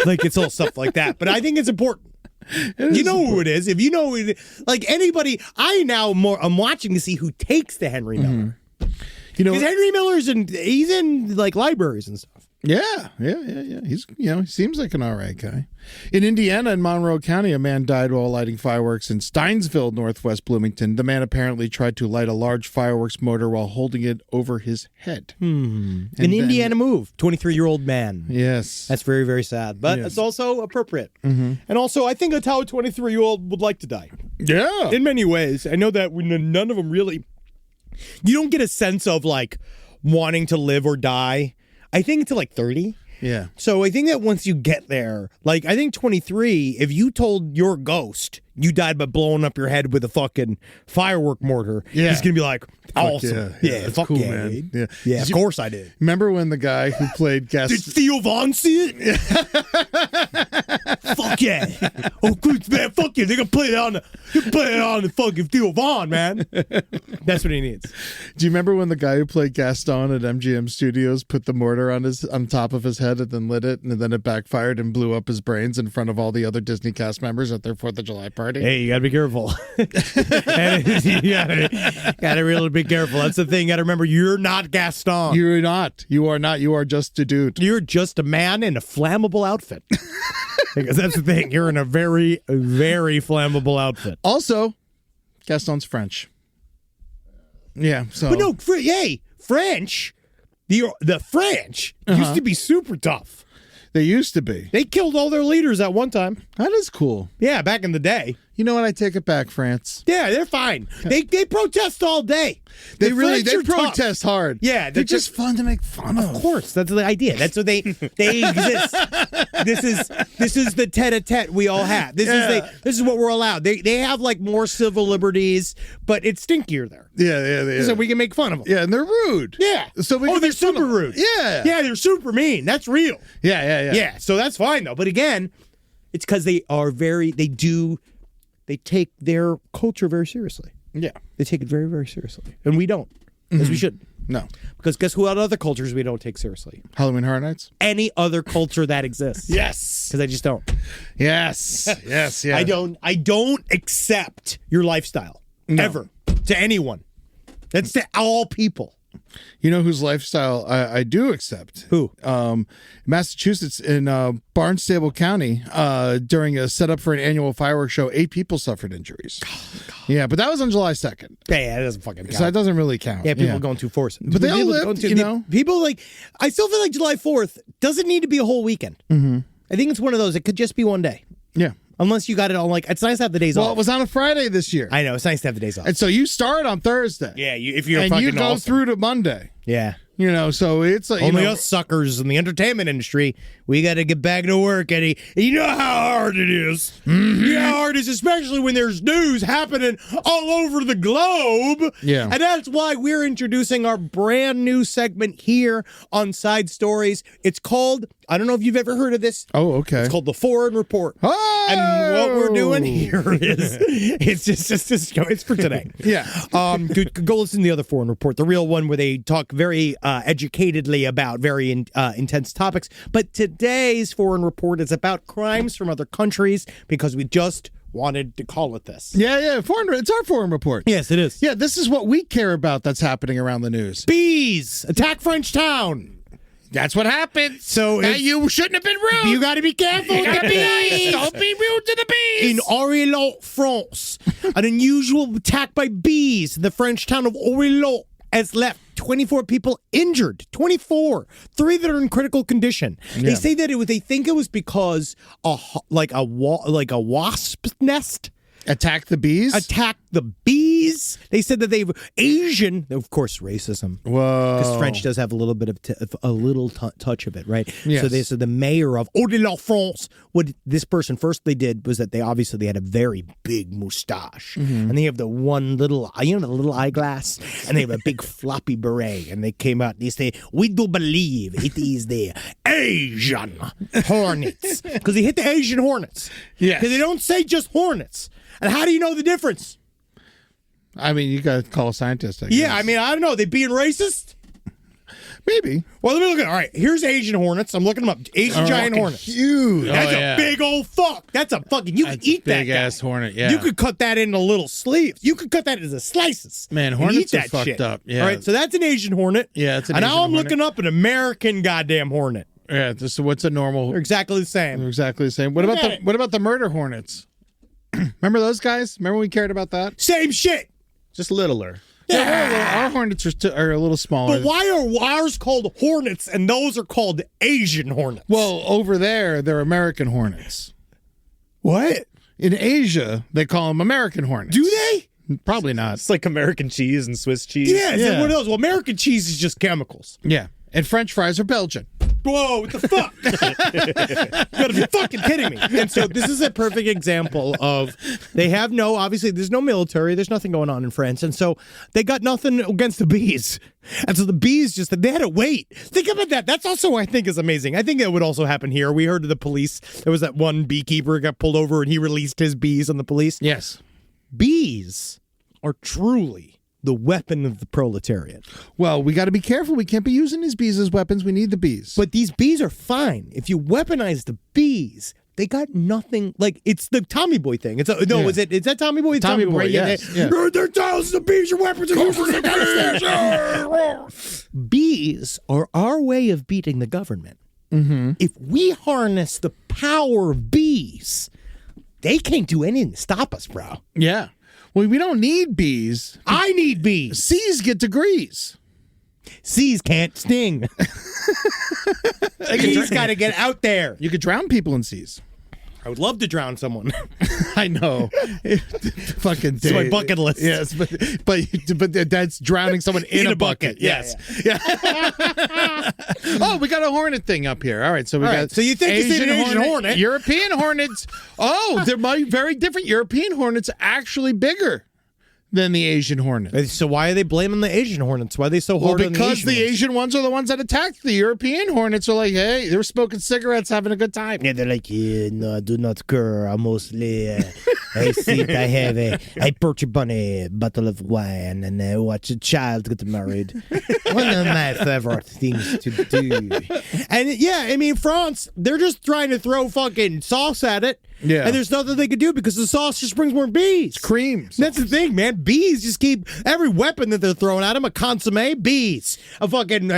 It's all stuff like that. But I think it's important. You know who it is. If you know it, anybody, I'm watching to see who takes the Henry Miller. Because Henry Miller's he's in libraries and stuff. Yeah. He's he seems like an all right guy. In Indiana, in Monroe County, a man died while lighting fireworks in Steinsville, northwest Bloomington. The man apparently tried to light a large fireworks motor while holding it over his head. Indiana move. 23-year-old man. Yes, that's very, very sad, but it's also appropriate. And also, I think that's how a 23-year-old would like to die. Yeah, in many ways. I know that none of them really. You don't get a sense of wanting to live or die. I think until 30. Yeah. So I think that once you get there, I think 23, if you told your ghost you died by blowing up your head with a fucking firework mortar, he's gonna be like, awesome. Yeah, Fuck cool, yeah, man. dude. Yeah. Of course I did. Remember when the guy who played Did Gaston? Theo Von see it? Fuck yeah. Oh, good, man. Fuck yeah. They're going to play it on the fucking Theo Von, man. That's what he needs. Do you remember when the guy who played Gaston at MGM Studios put the mortar on top of his head and then lit it, and then it backfired and blew up his brains in front of all the other Disney cast members at their 4th of July party? Hey, you got to be careful. You got to really be careful. That's the thing. You got to remember, you're not Gaston. You're not. You are not. You are just a dude. You're just a man in a flammable outfit. Because that's the thing. You're in a very, very flammable outfit. Also, Gaston's French. Yeah. So. But no, French. The French used to be super tough. They used to be. They killed all their leaders at one time. That is cool. Yeah, back in the day. You know what? I take it back, France. Yeah, they're fine. They protest all day. They French are tough. protest hard. Yeah, they're just fun to make fun of. Of course, that's the idea. That's what they exist. This is the tete-a-tete we all have. This is what we're allowed. They have like more civil liberties, but it's stinkier there. Yeah. So we can make fun of them. Yeah, and they're rude. Yeah. So we can they're make fun super of them. rude. Yeah. Yeah, they're super mean. That's real. Yeah. Yeah, so that's fine though. But again, it's because they take their culture very seriously. Yeah. They take it very, very seriously. And we don't, as we should. No. Because guess what other cultures we don't take seriously? Halloween Horror Nights? Any other culture that exists. Yes. Because I just don't. Yes. Yes. I don't accept your lifestyle. No. Ever. To anyone. That's to all people. You know whose lifestyle I do accept? Who? Massachusetts in Barnstable County, during a setup for an annual fireworks show, 8 people suffered injuries. Yeah, but that was on July 2nd. Yeah, that doesn't fucking count. So that doesn't really count. Yeah, people going too force. But they all lived, you know. People like, I still feel like July 4th doesn't need to be a whole weekend. Mm-hmm. I think it's one of those, it could just be one day. Yeah. Unless you got it on like, it's nice to have the days off. Well, it was on a Friday this year. I know, it's nice to have the days off. And so you start on Thursday. Yeah, if you're and fucking you go awesome. through to Monday. Yeah. You know, so it's like only us suckers in the entertainment industry. We got to get back to work, Eddie. And you know how hard it is. Mm-hmm. You know how hard it is, especially when there's news happening all over the globe. Yeah. And that's why we're introducing our brand new segment here on Side Stories. It's called, I don't know if you've ever heard of this. Oh, okay. It's called the Foreign Report. Oh! And what we're doing here is, it's for today. Yeah. Go listen to the other Foreign Report, the real one where they talk very educatedly about very intense topics. But today's Foreign Report is about crimes from other countries because we just wanted to call it this. Yeah. It's our Foreign Report. Yes, it is. Yeah, this is what we care about that's happening around the news. Bees attack French town. That's what happened. So you shouldn't have been rude. You got to be careful with the bees. Don't be rude to the bees. In Orléans, France, an unusual attack by bees in the French town of Orléans has left 24 people injured. 24. 3 that are in critical condition. Yeah. They say that they think it was because a wasp nest attacked the bees. They said that they've Asian, of course, racism. Whoa. Because French does have a little bit of touch of it, right? Yes. So they said the mayor of Orléans, what this person first they did was that they had a very big mustache, and they have the one little, the little eyeglass, and they have a big floppy beret, and they came out and they say, "We do believe it is the Asian hornets," because they hit the Asian hornets. Yes. Because they don't say just hornets. And how do you know the difference? I mean, you got to call a scientist, I guess. Yeah, I mean, I don't know. They being racist? Maybe. Well, let me look at it. All right, here's Asian hornets. I'm looking them up. Asian giant hornets. Huge. That's a big old fuck. That's a fucking, you could eat that big ass hornet, yeah. You could cut that into little sleeves. You could cut that into slices. Man, and hornets eat are that fucked shit. up. Yeah. All right, so that's an Asian hornet. Yeah, it's an and Asian now I'm hornet. looking up an American goddamn hornet. Yeah, what's a normal? They're exactly the same. They're exactly the same. What about the murder hornets? Remember those guys? Remember we cared about that? Same shit. Just littler. Yeah, our hornets are a little smaller. But why are ours called hornets and those are called Asian hornets? Well, over there, they're American hornets. What? In Asia, they call them American hornets. Do they? Probably not. It's like American cheese and Swiss cheese. Yeah, it's like one of those. Well, American cheese is just chemicals. Yeah. And French fries are Belgian. Whoa, what the fuck? You gotta be fucking kidding me. And so this is a perfect example of they have obviously there's no military, there's nothing going on in France. And so they got nothing against the bees. And so the bees they had to wait. Think about that. That's also, I think, is amazing. I think that would also happen here. We heard of the police. There was that one beekeeper who got pulled over and he released his bees on the police. Yes. Bees are truly the weapon of the proletariat. Well, we got to be careful. We can't be using these bees as weapons. We need the bees. But these bees are fine. If you weaponize the bees, they got nothing. Like, it's the Tommy Boy thing. Is that Tommy Boy? It's Tommy Boy, right? yes. Yeah. There are thousands of bees. Your weapons are useless. Bees are our way of beating the government. Mm-hmm. If we harness the power of bees, they can't do anything to stop us, bro. Yeah. Well, we don't need bees. I need bees. Bees get degrees. Bees can't sting. Bees got to get out there. You could drown people in seas. I would love to drown someone. I know. Fucking It's my bucket list. Yes, but that's drowning someone in a bucket. Yes. Yeah. Oh, we got a hornet thing up here. All right, so we got. So you think it's an Asian hornet? European hornets. Oh, they're very different. European hornets are actually bigger than the Asian hornet. So why are they blaming the Asian hornets? Why are they so hard on the Asian ones? Because the Asian ones are the ones that attacked. The European hornets are like, hey, they were smoking cigarettes, having a good time. Yeah, they're like, no, do not care. I mostly, I sit, I perch upon a bottle of wine and I watch a child get married. One of my favorite things to do. And yeah, I mean, France, they're just trying to throw fucking sauce at it. Yeah. And there's nothing they can do because the sauce just brings more bees. Cream. That's the thing, man. Bees just keep every weapon that they're throwing at them. A consomme, bees. A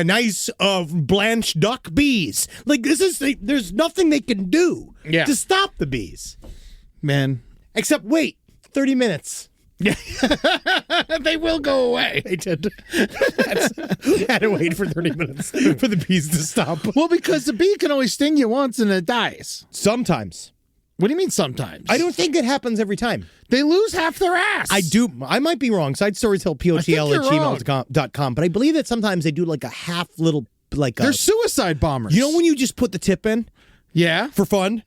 nice blanched duck, bees. Like, there's nothing they can do to stop the bees. Man. Except wait 30 minutes. Yeah. They will go away. They did. Had to wait for 30 minutes for the bees to stop. Well, because the bee can only sting you once and it dies. Sometimes. What do you mean sometimes? I don't think it happens every time. They lose half their ass. I might be wrong. Side stories tell POTL@gmail.com. But I believe that sometimes they do like a half little, they're suicide bombers. You know when you just put the tip in? Yeah. For fun?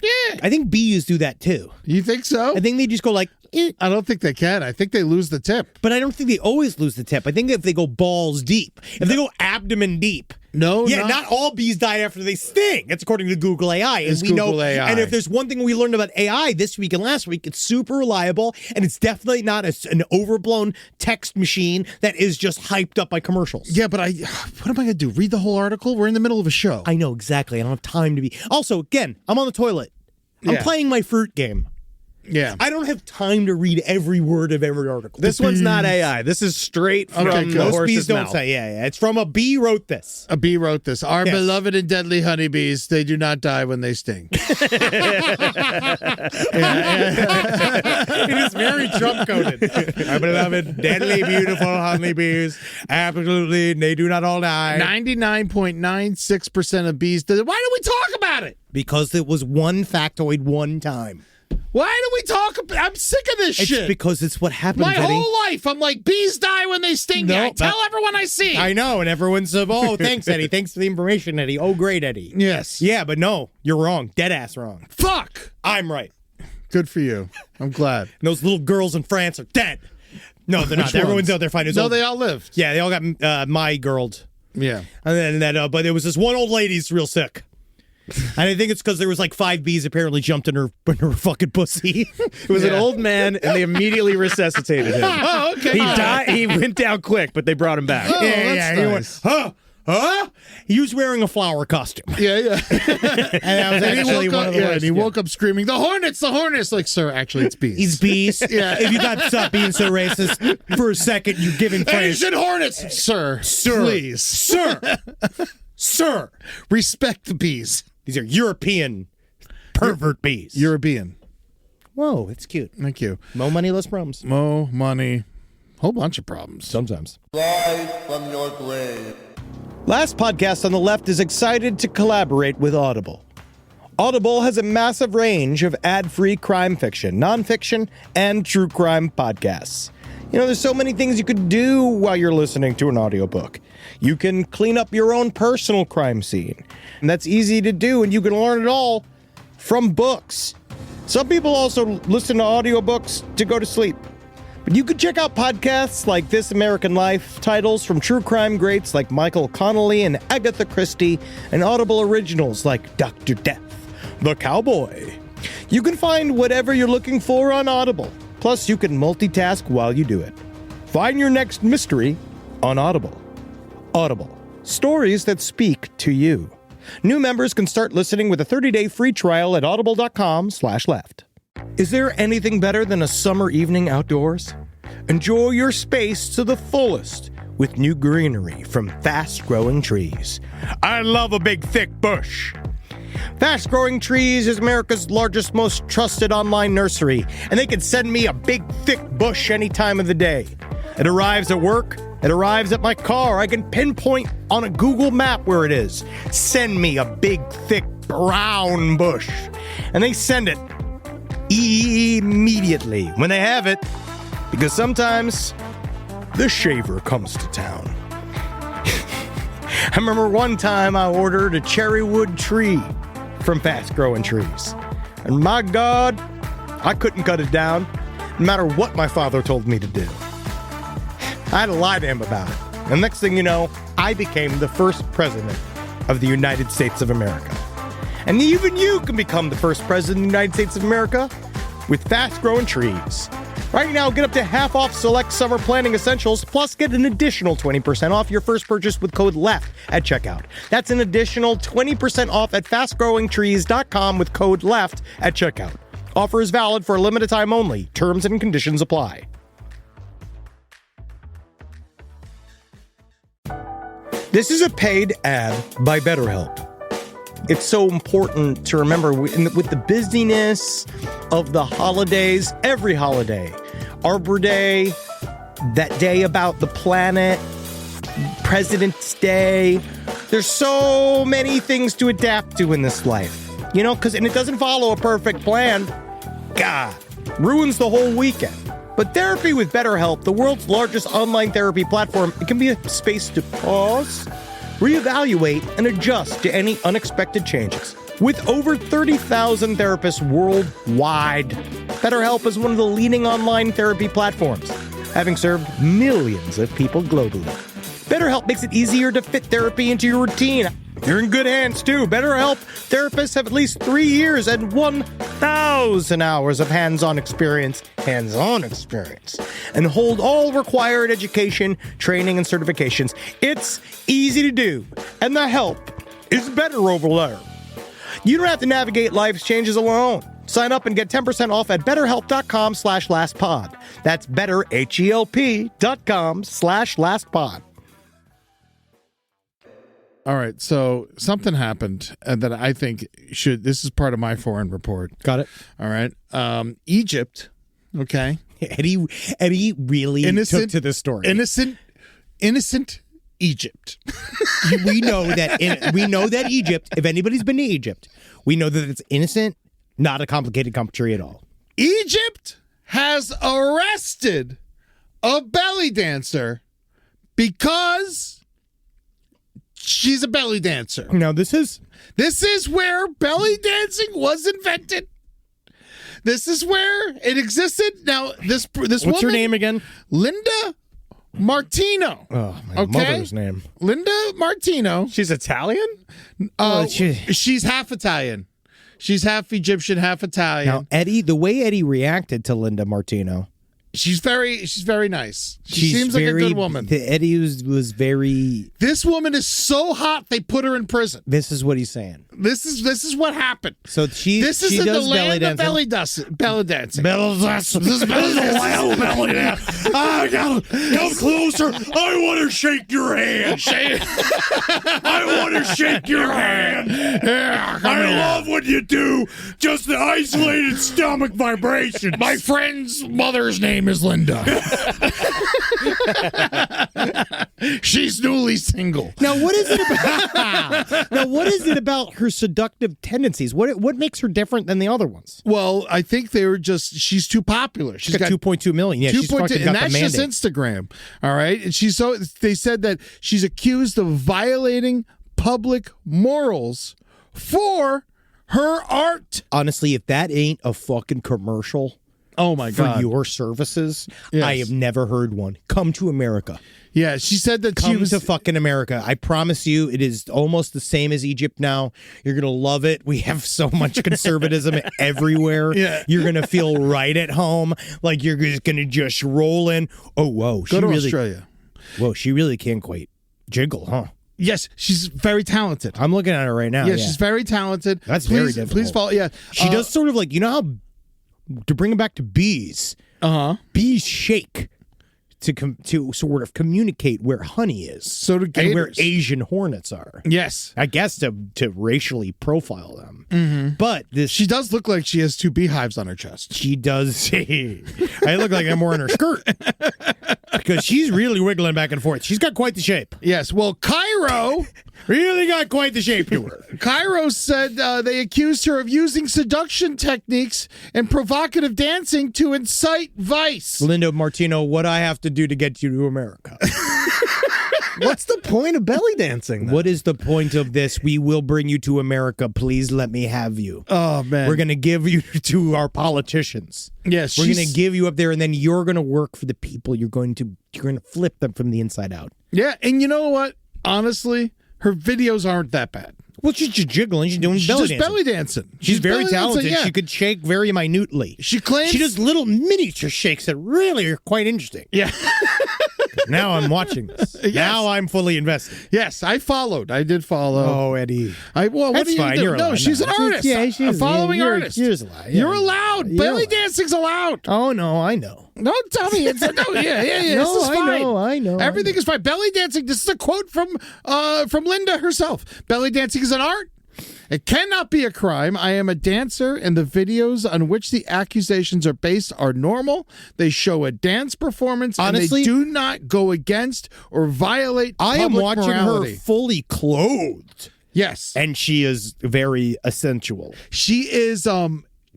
Yeah. I think bees do that too. You think so? I think they just go like, eh. I don't think they can. I think they lose the tip. But I don't think they always lose the tip. I think if they go balls deep, if they go abdomen deep. No, not all bees die after they sting. That's according to Google AI. And we Google know, AI. And if there's one thing we learned about AI this week and last week, it's super reliable, and it's definitely not an overblown text machine that is just hyped up by commercials. Yeah, but what am I going to do? Read the whole article? We're in the middle of a show. I know, exactly. I don't have time to be. Also, again, I'm on the toilet. I'm playing my fruit game. Yeah. I don't have time to read every word of every article. This one's not AI. This is straight from the Most horse's bees don't mouth. say, yeah. It's from a bee wrote this. A bee wrote this. Our Yes. beloved and deadly honeybees, they do not die when they sting. It is very Trump coded. Our beloved, deadly, beautiful honeybees. Absolutely, they do not all die. 99.96% of bees. Why do we talk about it? Because it was one factoid one time. Why do we talk about I'm sick of this shit. It's because it's what happens, My Eddie. whole life, I'm like, bees die when they sting you. I tell everyone I see. I know, and everyone's oh, thanks, Eddie. Thanks for the information, Eddie. Oh, great, Eddie. Yes. Yeah, but no, you're wrong. Dead ass wrong. Fuck. I'm right. Good for you. I'm glad. And those little girls in France are dead. No, they're not. Everyone's out there fighting. No, they all lived. Yeah, they all got my girled. Yeah. And then but there was this one old lady's real sick. And I think it's because there was like 5 bees apparently jumped in her fucking pussy. It was an old man, and they immediately resuscitated him. Oh, okay. He died. He went down quick, but they brought him back. Oh, that's He nice. went, huh? He was wearing a flower costume. Yeah. And that was actually one of the worst. And he woke up screaming, the hornets! Like, sir, actually, it's bees. He's bees. Yeah. If you got to stop being so racist for a second, you're giving praise. Asian hornets! Sir, please. Sir. Respect the bees. These are European pervert bees. European. Whoa, it's cute. Thank you. Mo money, less problems. Mo money. Whole bunch of problems. Sometimes. Rise from your grave. Last Podcast on the Left is excited to collaborate with Audible. Audible has a massive range of ad-free crime fiction, nonfiction, and true crime podcasts. You know, there's so many things you could do while you're listening to an audiobook. You can clean up your own personal crime scene. And that's easy to do, and you can learn it all from books. Some people also listen to audiobooks to go to sleep. But you could check out podcasts like This American Life, titles from true crime greats like Michael Connelly and Agatha Christie, and Audible originals like Dr. Death, The Cowboy. You can find whatever you're looking for on Audible. Plus, you can multitask while you do it. Find your next mystery on Audible. Audible. Stories that speak to you. New members can start listening with a 30-day free trial at audible.com/left. Is there anything better than a summer evening outdoors? Enjoy your space to the fullest with new greenery from Fast Growing Trees. I love a big, thick bush. Fast Growing Trees is America's largest, most trusted online nursery, and they can send me a big, thick bush any time of the day. It arrives at work. It arrives at my car. I can pinpoint on a Google map where it is. Send me a big, thick, brown bush. And they send it immediately when they have it, because sometimes the shaver comes to town. I remember one time I ordered a cherry wood tree from Fast Growing Trees. And my God, I couldn't cut it down, no matter what my father told me to do. I had to lie to him about it. And next thing you know, I became the first president of the United States of America. And even you can become the first president of the United States of America with Fast Growing Trees. Right now, get up to half off select summer planning essentials, plus get an additional 20% off your first purchase with code LEFT at checkout. That's an additional 20% off at fastgrowingtrees.com with code LEFT at checkout. Offer is valid for a limited time only. Terms and conditions apply. This is a paid ad by BetterHelp. It's so important to remember with the busyness of the holidays, every holiday, Arbor Day, that day about the planet, President's Day. There's so many things to adapt to in this life, you know, and it doesn't follow a perfect plan. God, ruins the whole weekend. But therapy with BetterHelp, the world's largest online therapy platform, it can be a space to pause, reevaluate, and adjust to any unexpected changes. With over 30,000 therapists worldwide, BetterHelp is one of the leading online therapy platforms, having served millions of people globally. BetterHelp makes it easier to fit therapy into your routine. You're in good hands, too. BetterHelp therapists have at least 3 years and 1,000 hours of hands-on experience, and hold all required education, training, and certifications. It's easy to do, and the help is better over there. You don't have to navigate life's changes alone. Sign up and get 10% off at betterhelp.com/lastpod. That's betterhelp.com/lastpod. All right, so something happened that I think this is part of my foreign report. Got it. All right. Egypt, okay. Eddie really took to this story. Innocent Egypt. we know that Egypt, if anybody's been to Egypt, we know that it's innocent, not a complicated country at all. Egypt has arrested a belly dancer because she's a belly dancer. No, this is where belly dancing was invented. This is where it existed. Now, this What's woman, her name again? Linda Martino. Oh, my mother's name. Linda Martino. She's Italian? She's half Italian. She's half Egyptian, half Italian. Now, Eddie, the way Eddie reacted to Linda Martino. She's very nice. She seems like a good woman. Eddie was very. This woman is so hot they put her in prison. This is what he's saying. This is what happened. So this is in the land of belly dancing. This is the land of belly dancing. I gotta come closer. I want to shake your hand. I want to shake your hand. Yeah, I love when you do just the isolated stomach vibration. My friend's mother's name name is Linda. She's newly single. Now, what is it about her seductive tendencies? What makes her different than the other ones? Well, I think they were just, she's too popular. She's got 2.2 million. Yeah, she's fucking got and that's the just mandate. Instagram. All right. And they said that she's accused of violating public morals for her art. Honestly, if that ain't a fucking commercial Oh my for God. your services, Yes. I have never heard one. Come to America. Yeah, she said that she Come was to fucking America. I promise you, it is almost the same as Egypt now. You're going to love it. We have so much conservatism everywhere. Yeah. You're going to feel right at home. Like you're just going to just roll in. Oh, whoa. go to Australia. Whoa, she really can quite jiggle, huh? Yes, she's very talented. I'm looking at her right now. Yeah, she's very talented. That's please, very difficult. Please follow. Yeah, She does sort of like, you know how, to bring it back to bees, bees shake to sort of communicate where honey is. So do and where gators. Asian hornets are. Yes, I guess to racially profile them. Mm-hmm. But she does look like she has two beehives on her chest. she does. I look like I'm wearing her skirt because she's really wiggling back and forth. She's got quite the shape. Yes. Well, Cairo Really got quite the shape to her. Cairo said they accused her of using seduction techniques and provocative dancing to incite vice. Linda Martino, what I have to do to get you to America? What's the point of belly dancing, then? What is the point of this? We will bring you to America. Please let me have you. Oh man, We're going to give you to our politicians. Yes, We're going to give you up there, and then you're going to work for the people. You're going to flip them from the inside out. Yeah, and you know what? Honestly, her videos aren't that bad. Well, she's just jiggling. She's doing She's belly just dancing. belly dancing. She's very belly talented. dancing, yeah. She could shake very minutely. She claims She does little miniature shakes that really are quite interesting. Yeah. Now I'm watching this. Yes. Now I'm fully invested. Yes, I followed. I did follow. Oh, Eddie. Well, what That's do you fine. do? You're No, allowed. she's an No, artist. she's- A following artist. You're allowed. You're allowed. You're Belly allowed. dancing's allowed. Oh, no, I know. Don't tell me it's no. Yeah. No, This is fine. I know. Everything is fine. Belly dancing. This is a quote from Linda herself. Belly dancing is an art. It cannot be a crime. I am a dancer, and the videos on which the accusations are based are normal. They show a dance performance, Honestly, and they do not go against or violate I am public watching morality. her fully clothed, Yes, and she is very sensual. she is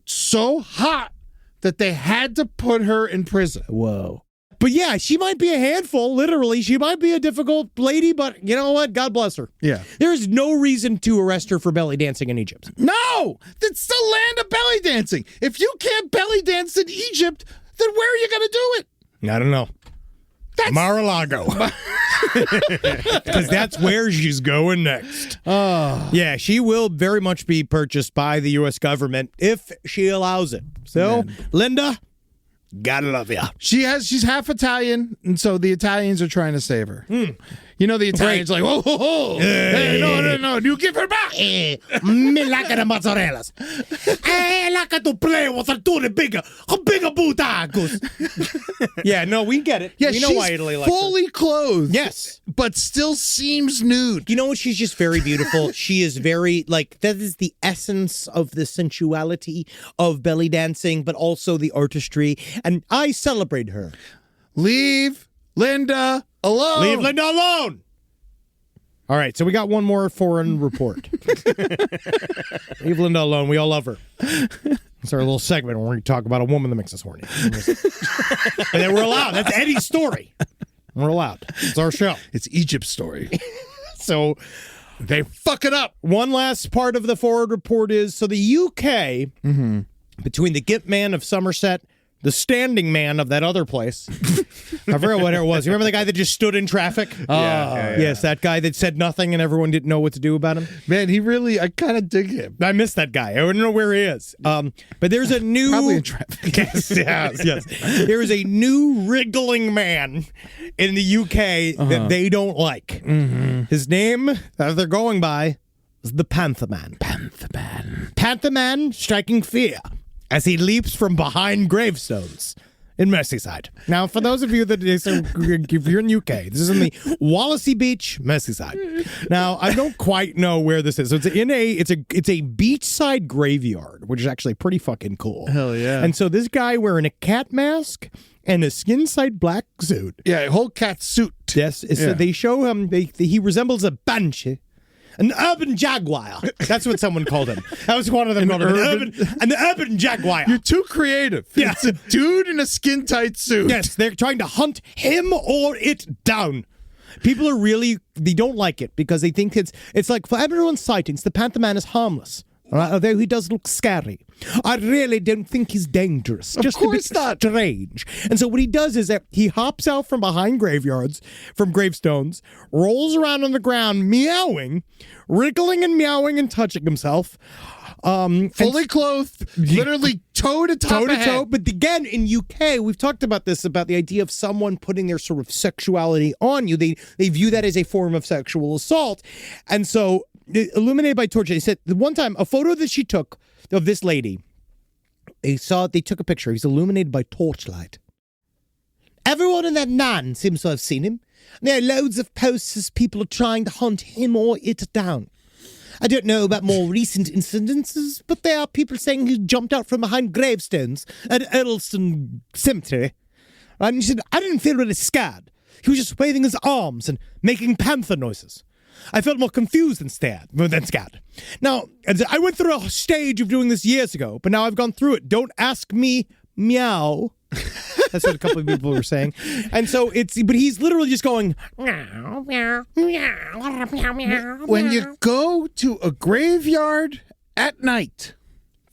so hot that they had to put her in prison. Whoa. But yeah, she might be a handful, literally. She might be a difficult lady, but you know what? God bless her. Yeah. There's no reason to arrest her for belly dancing in Egypt. No, that's the land of belly dancing. If you can't belly dance in Egypt, then where are you going to do it? I don't know. Mar-a-Lago. Because that's where she's going next. Oh. Yeah, she will very much be purchased by the U.S. government if she allows it. So, Linda, gotta love ya. She's half Italian, and so the Italians are trying to save her. You know, the Italians like, whoa. Hey, no, you give her back. Me like the mozzarellas. I like to play with a bigger butacos. Yeah, no, we get it. Yeah, we know she's why Italy likes her. fully clothed. Yes. But still seems nude. You know what? She's just very beautiful. She is very, that is the essence of the sensuality of belly dancing, but also the artistry. And I celebrate her. Leave Linda alone. Leave Linda alone. All right, so we got one more foreign report. Leave Linda alone. We all love her. It's our little segment where we talk about a woman that makes us horny. And then we're allowed. That's Eddie's story. We're allowed. It's our show. It's Egypt's story. So they fuck it up. One last part of the forward report is, so the UK, between the Gimp man of Somerset, the standing man of that other place. I forgot what it was. You remember the guy that just stood in traffic? Yeah. Yes, that guy that said nothing and everyone didn't know what to do about him. Man, I kind of dig him. I miss that guy. I don't know where he is. But there's a new... Probably in traffic. yes. There is a new wriggling man in the UK that they don't like. His name that they're going by is the Panther Man. Panther Man striking fear as he leaps from behind gravestones in Merseyside. Now, for those of you that if you're in UK, this is in the Wallasey Beach, Merseyside. Now, I don't quite know where this is. So it's a beachside graveyard, which is actually pretty fucking cool. Hell yeah. And so this guy wearing a cat mask and a skin-side black suit. Yeah, a whole cat suit. Yes, so they show him, he resembles a banshee. An urban jaguar. That's what someone called him. That was one of them called him. An urban jaguar. You're too creative. Yeah. It's a dude in a skin-tight suit. Yes, they're trying to hunt him or it down. People are they don't like it because they think it's like for everyone's sightings, the Panther Man is harmless. Although he does look scary. I really don't think he's dangerous. Of Just course a bit not. strange. And so what he does is that he hops out from behind graveyards, from gravestones, rolls around on the ground, meowing, wriggling and meowing and touching himself. Fully clothed, literally toe to toe. But again, in UK, we've talked about this, about the idea of someone putting their sort of sexuality on you. They view that as a form of sexual assault. And so, illuminated by torch, they said the one time, a photo that she took of this lady, they took a picture. He's illuminated by torchlight. Everyone in that nan seems to have seen him. There are loads of posts as people are trying to hunt him or it down. I don't know about more recent incidences, but there are people saying he jumped out from behind gravestones at Eddleston Cemetery. And he said, I didn't feel really scared. He was just waving his arms and making panther noises. I felt more confused than scared. Now, I went through a stage of doing this years ago, but now I've gone through it. Don't ask me, meow. That's what a couple of people were saying. And so but he's literally just going, meow, meow, meow, meow, meow. When you go to a graveyard at night,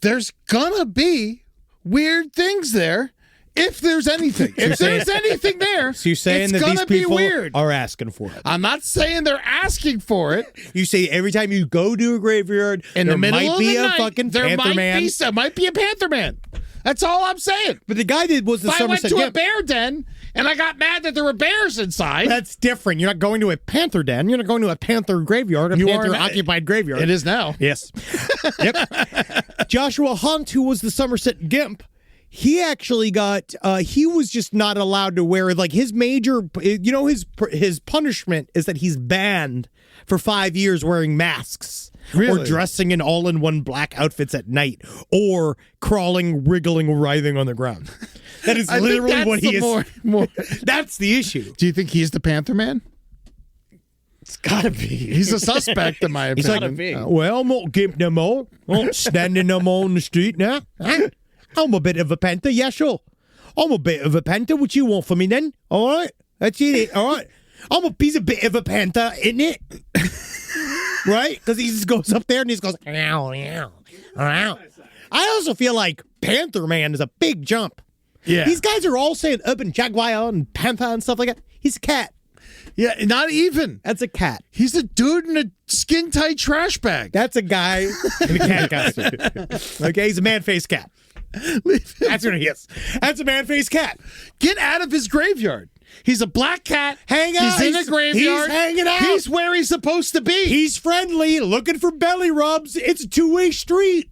there's gonna be weird things there. If there's anything. If there's anything there, so you're saying it's that these gonna be people weird. are asking for it. I'm not saying they're asking for it. You say every time you go to a graveyard, In the middle might of be the a night, fucking there Panther Man. might be a Panther Man. That's all I'm saying. But the guy that was the If I went Somerset to a bear den and I got mad that there were bears inside. That's different. You're not going to a panther den. You're not going to a panther graveyard, a panther-occupied graveyard. It is now. Yes. Yep. Joshua Hunt, who was the Somerset Gimp, he actually got, he was just not allowed to wear, like, his major, his punishment is that he's banned for 5 years wearing masks. Really? Or dressing in all-in-one black outfits at night, or crawling, wriggling, writhing on the ground. That is literally what he is. More. That's the issue. Do you think he's the Panther Man? It's gotta be. He's a suspect, in my opinion. He's like, well, I'm not gimp no more. I'm not standing no more on the street now. Huh? I'm a bit of a panther, yeah, sure. I'm a bit of a panther. What you want from me then? All right, that's it. All right, he's a bit of a panther, isn't it? Right? Because he just goes up there and he just goes, meow, meow, meow. I also feel like Panther Man is a big jump. Yeah. These guys are all saying urban jaguar and panther and stuff like that. He's a cat. Yeah, not even. That's a cat. He's a dude in a skin-tight trash bag. That's a guy in a cat costume. Okay, he's a man-faced cat. That's what he is. That's a man-faced cat. Get out of his graveyard. He's a black cat. Hang out. He's in a graveyard. He's hanging out. He's where he's supposed to be. He's friendly, looking for belly rubs. It's a two-way street.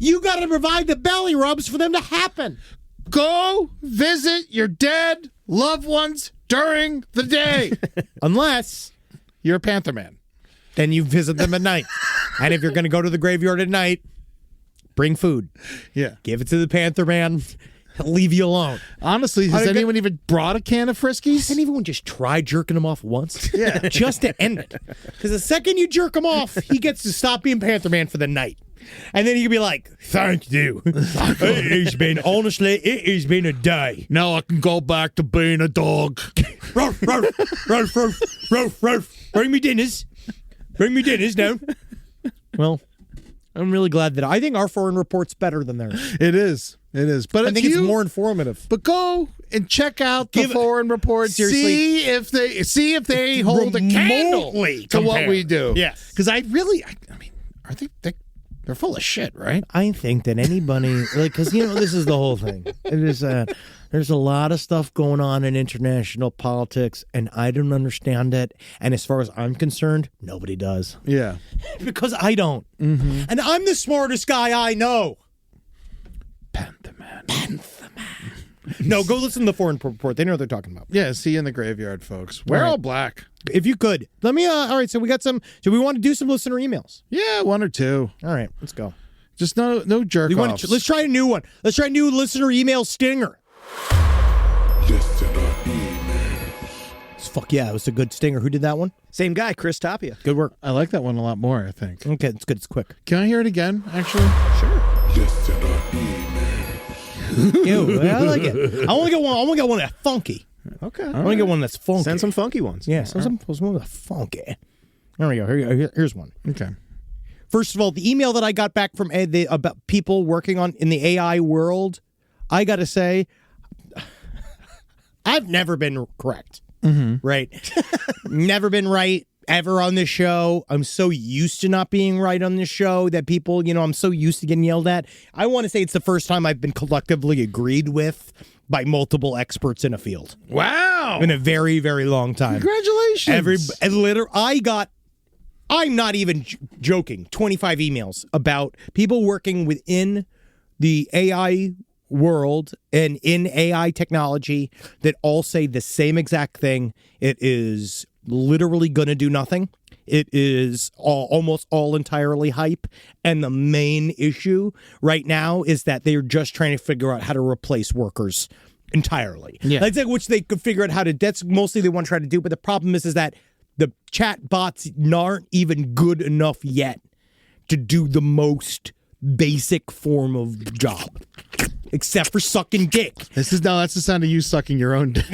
You got to provide the belly rubs for them to happen. Go visit your dead loved ones during the day. Unless you're a Panther Man. Then you visit them at night. And if you're going to go to the graveyard at night, bring food. Yeah. Give it to the Panther Man. He'll leave you alone. Honestly, has anyone even brought a can of Friskies? Has anyone just tried jerking him off once? Yeah. Just to end it. Because the second you jerk him off, he gets to stop being Panther Man for the night. And then he can be like, thank you. It has been a day. Now I can go back to being a dog. Ruff, ruff, ruff, ruff, ruff, ruff. Bring me dinners. Bring me dinners now. Well, I'm really glad that I think our foreign report's better than theirs. It is. It is. But I think it's more informative. But go and check out the foreign report. Seriously. See if they hold a candle to what we do. Yes. Because I mean, are they're full of shit, right? I think that anybody, because, this is the whole thing. It is, there's a lot of stuff going on in international politics, and I don't understand it. And as far as I'm concerned, nobody does. Yeah. Because I don't. Mm-hmm. And I'm the smartest guy I know. Panther Man. Panther Man. No, go listen to the Foreign Report. They know what they're talking about. Yeah, see you in the graveyard, folks. We're Right. all black. If you could. Let me, all right, so we got some, do we want to do some listener emails? Yeah, one or two. All right, let's go. Just no jerk offs. Let's try a new one. Let's try a new listener email stinger. Listener emails. Fuck yeah, it was a good stinger. Who did that one? Same guy, Chris Tapia. Good work. I like that one a lot more, I think. Okay, it's good. It's quick. Can I hear it again, actually? Listener emails. Ew, I like it. I want to get one that's funky. Okay. I want to get one that's funky. Send some funky ones. Yeah, some that's funky. There we go. Here's one. Okay. First of all, the email that I got back from about people working in the AI world, I got to say, I've never been correct. Right? Never been right ever on this show. I'm so used to not being right on this show that people, I'm so used to getting yelled at. I want to say it's the first time I've been collectively agreed with by multiple experts in a field. Wow. In a very, very long time. Congratulations. I'm not even joking. 25 emails about people working within the AI world and in AI technology that all say the same exact thing. It is literally going to do nothing. It is almost all entirely hype. And the main issue right now is that they're just trying to figure out how to replace workers entirely. Yeah. That's like, which they could figure out how to, that's mostly they want to try to do. But the problem is that the chat bots aren't even good enough yet to do the most basic form of job, except for sucking dick. That's the sound of you sucking your own dick.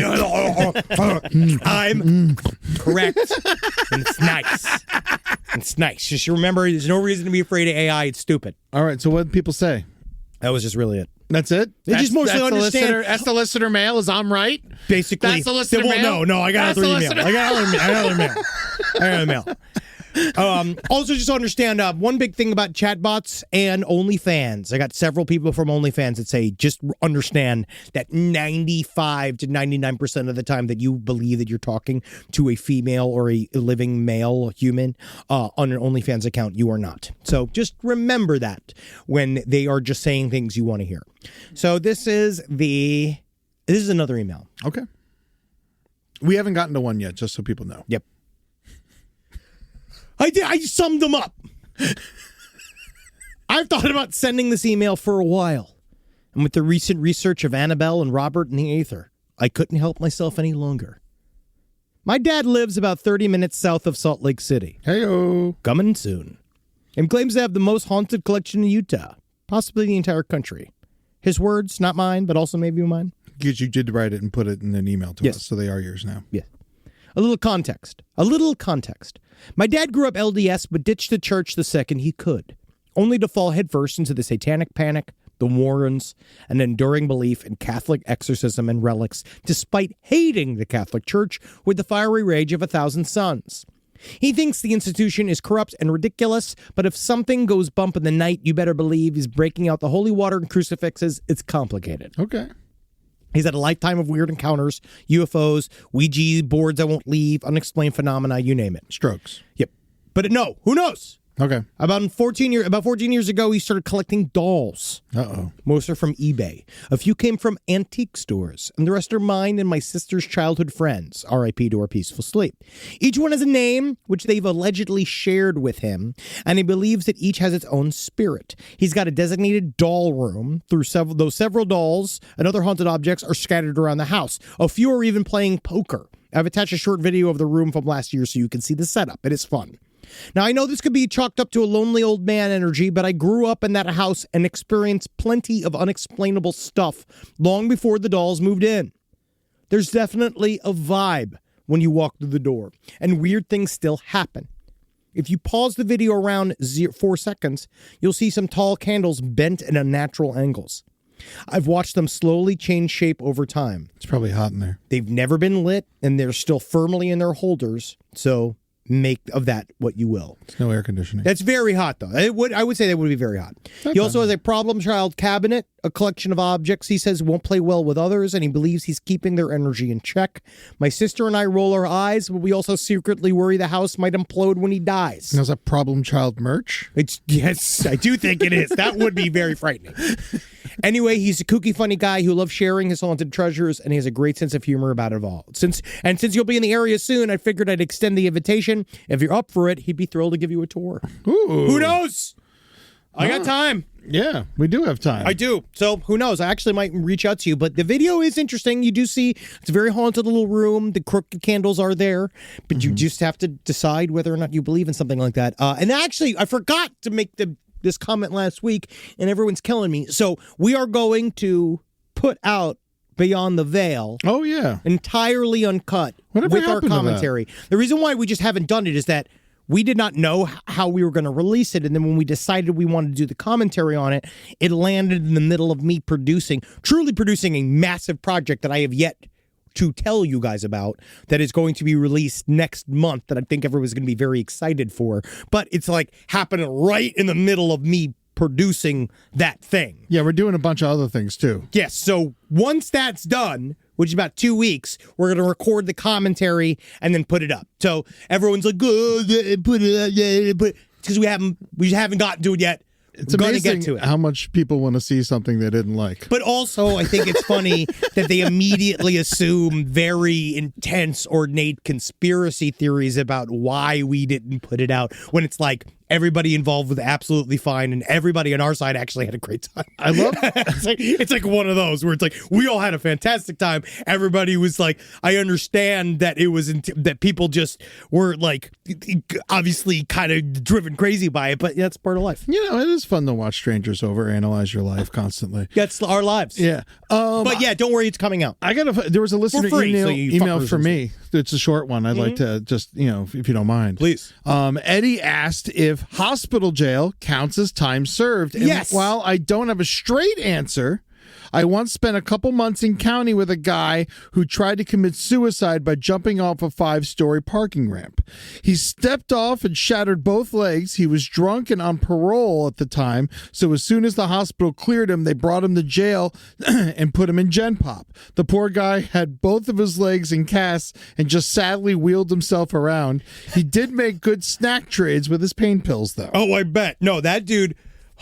I'm correct. And it's nice. It's nice. Just remember, there's no reason to be afraid of AI. It's stupid. All right, so what did people say? That was just really it. That's it? They just mostly that's understand. That's the listener mail, is I'm right? Basically. That's the listener mail? No, I got That's another the email. listener- I got another mail. Also, just understand one big thing about chatbots and OnlyFans. I got several people from OnlyFans that say just understand that 95 to 99% of the time that you believe that you're talking to a female or a living male human on an OnlyFans account, you are not. So just remember that when they are just saying things you want to hear. So this is another email. Okay. We haven't gotten to one yet, just so people know. Yep. I summed them up. I've thought about sending this email for a while. And with the recent research of Annabelle and Robert in the Aether, I couldn't help myself any longer. My dad lives about 30 minutes south of Salt Lake City. Hey-o. Coming soon. And claims to have the most haunted collection in Utah, possibly the entire country. His words, not mine, but also maybe mine. Because you did write it and put it in an email to Yes. us, so they are yours now. Yes. A little context. My dad grew up LDS, but ditched the church the second he could, only to fall headfirst into the satanic panic, the Warrens, an enduring belief in Catholic exorcism and relics, despite hating the Catholic Church with the fiery rage of 1,000 suns. He thinks the institution is corrupt and ridiculous, but if something goes bump in the night, you better believe he's breaking out the holy water and crucifixes. It's complicated. Okay. He's had a lifetime of weird encounters, UFOs, Ouija boards that won't leave, unexplained phenomena, you name it. Strokes. Yep. But no, who knows? Okay. About 14 years ago, he started collecting dolls. Uh-oh. Most are from eBay. A few came from antique stores, and the rest are mine and my sister's childhood friends. R.I.P. to her peaceful sleep. Each one has a name, which they've allegedly shared with him, and he believes that each has its own spirit. He's got a designated doll room. Through several dolls and other haunted objects are scattered around the house. A few are even playing poker. I've attached a short video of the room from last year so you can see the setup. It is fun. Now, I know this could be chalked up to a lonely old man energy, but I grew up in that house and experienced plenty of unexplainable stuff long before the dolls moved in. There's definitely a vibe when you walk through the door, and weird things still happen. If you pause the video around 4 seconds, you'll see some tall candles bent at unnatural angles. I've watched them slowly change shape over time. It's probably hot in there. They've never been lit, and they're still firmly in their holders, so make of that what you will. It's no air conditioning. That's very hot, though. I would say that would be very hot. He also has a problem child cabinet a collection of objects he says won't play well with others, and he believes he's keeping their energy in check. My sister and I roll our eyes, but we also secretly worry the house might implode when he dies. Is that problem child merch? Yes, I do think it is. That would be very frightening. Anyway, he's a kooky, funny guy who loves sharing his haunted treasures, and he has a great sense of humor about it all. Since you'll be in the area soon, I figured I'd extend the invitation. If you're up for it, he'd be thrilled to give you a tour. Ooh. Who knows? I got time. Yeah, we do have time. I do. So who knows? I actually might reach out to you. But the video is interesting. You do see it's a very haunted little room. The crooked candles are there. But you just have to decide whether or not you believe in something like that. And actually, I forgot to make this comment last week, and everyone's killing me. So we are going to put out Beyond the Veil. Oh, yeah. Entirely uncut Whatever with our happened to that? commentary. The reason why we just haven't done it is that we did not know how we were going to release it. And then when we decided we wanted to do the commentary on it, it landed in the middle of me truly producing a massive project that I have yet to tell you guys about, that is going to be released next month, that I think everyone's going to be very excited for. But it's like happening right in the middle of me producing that thing. Yeah, we're doing a bunch of other things, too. Yes, so once that's done, which is about 2 weeks, we're going to record the commentary and then put it up. So everyone's like, oh, put it up, because we haven't gotten to it yet. It's We're gonna amazing get to it. how much people want to see something they didn't like. But also, I think it's funny that they immediately assume very intense, ornate conspiracy theories about why we didn't put it out, when it's like everybody involved was absolutely fine, and everybody on our side actually had a great time. I love it's like one of those where it's like we all had a fantastic time. Everybody was like, I understand that it was that people just were like obviously kind of driven crazy by it, but that's part of life. You know, it is fun to watch strangers overanalyze your life constantly. That's our lives. Yeah. But yeah, don't worry, it's coming out. There was a listener For free, so email you for fuckers me. It's a short one. I'd like to just, if you don't mind. Please. Eddie asked if hospital jail counts as time served. And Yes. while I don't have a straight answer, I once spent a couple months in county with a guy who tried to commit suicide by jumping off a 5-story parking ramp. He stepped off and shattered both legs. He was drunk and on parole at the time, so as soon as the hospital cleared him, they brought him to jail and put him in Gen Pop. The poor guy had both of his legs in casts and just sadly wheeled himself around. He did make good snack trades with his pain pills, though. Oh, I bet. No, that dude.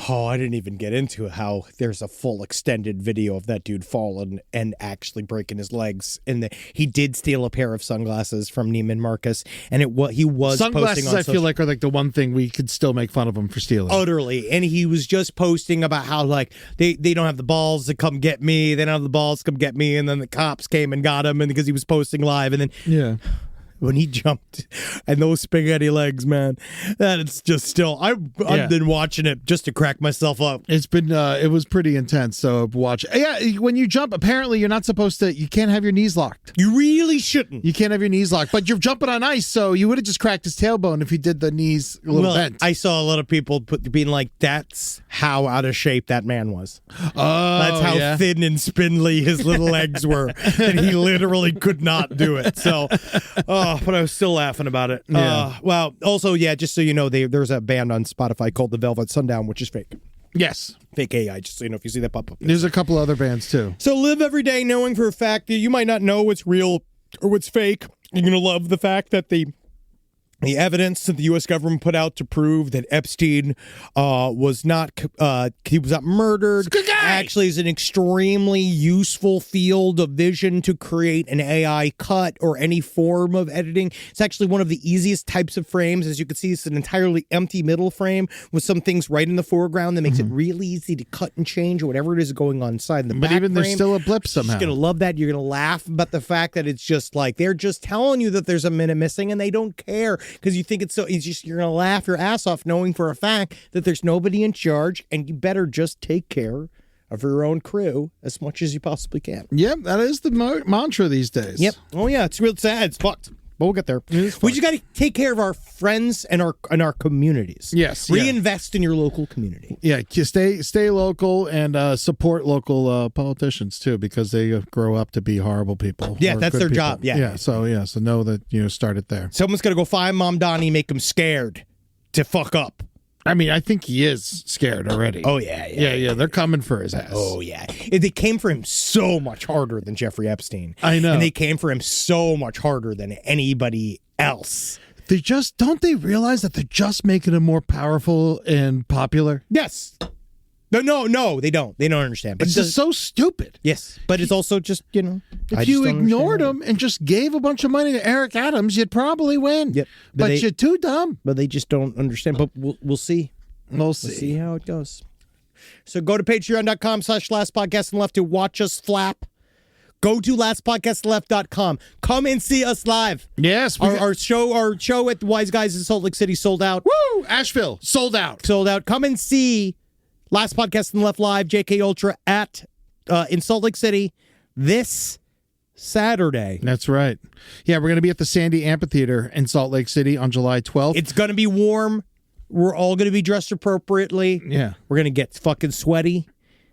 Oh, I didn't even get into how there's a full extended video of that dude falling and actually breaking his legs. And he did steal a pair of sunglasses from Neiman Marcus, and he was Sunglasses, posting on I feel like, are like the one thing we could still make fun of him for stealing. utterly. And he was just posting about how like they don't have the balls to come get me. They don't have the balls to come get me. And then the cops came and got him, and because he was posting live, and then Yeah. when he jumped and those spaghetti legs, man, that it's just still. I've been watching it just to crack myself up. It's been, it was pretty intense. So watch. Yeah, when you jump, apparently you're not supposed to, you can't have your knees locked. You really shouldn't. You can't have your knees locked, but you're jumping on ice, so you would have just cracked his tailbone if he did the knees a little bent. I saw a lot of people being like, that's how out of shape that man was. Oh, That's how thin and spindly his little legs were. And he literally could not do it. So, but I was still laughing about it. Yeah. Well, also, yeah, just so you know, there's a band on Spotify called The Velvet Sundown, which is fake. Yes. Fake AI, just so you know, if you see that pop up. There's a couple other bands, too. So live every day knowing for a fact that you might not know what's real or what's fake. You're going to love the fact that the evidence that the U.S. government put out to prove that Epstein was not murdered actually is an extremely useful field of vision to create an AI cut or any form of editing. It's actually one of the easiest types of frames. As you can see, it's an entirely empty middle frame with some things right in the foreground that makes it really easy to cut and change or whatever it is going on inside the back even frame. there's still a blip somehow. You're going to love that. You're going to laugh about the fact that it's just like they're just telling you that there's a minute missing and they don't care. Because you think it's just you're gonna laugh your ass off knowing for a fact that there's nobody in charge, and you better just take care of your own crew as much as you possibly can. Yep, that is the mantra these days. Yep. Oh yeah, it's real sad. It's fucked. But we'll get there. We just got to take care of our friends and our communities. Yes. Yeah. Reinvest in your local community. Yeah, stay local and support local politicians too, because they grow up to be horrible people. Yeah, or that's good their people. job. Yeah. So know that start it there. Someone's got to go find Mom Donnie, make them scared to fuck up. I mean, I think he is scared already. Oh, yeah. Yeah, they're coming for his ass. Oh, yeah. They came for him so much harder than Jeffrey Epstein. I know. And they came for him so much harder than anybody else. Don't they realize that they're just making him more powerful and popular? Yes. No, they don't. They don't understand. But It's just so stupid. Yes. But it's also just, If you ignored him and just gave a bunch of money to Eric Adams, you'd probably win. Yep. But you're too dumb. But they just don't understand. But we'll see. We'll see how it goes. So go to patreon.com/lastpodcastonleft to watch us flap. Go to lastpodcastleft.com. Come and see us live. Yes. Our show at the Wise Guys in Salt Lake City sold out. Woo! Asheville, sold out. Sold out. Come and see Last Podcast on the Left live, JK Ultra in Salt Lake City this Saturday. That's right. Yeah, we're going to be at the Sandy Amphitheater in Salt Lake City on July 12th. It's going to be warm. We're all going to be dressed appropriately. Yeah. We're going to get fucking sweaty.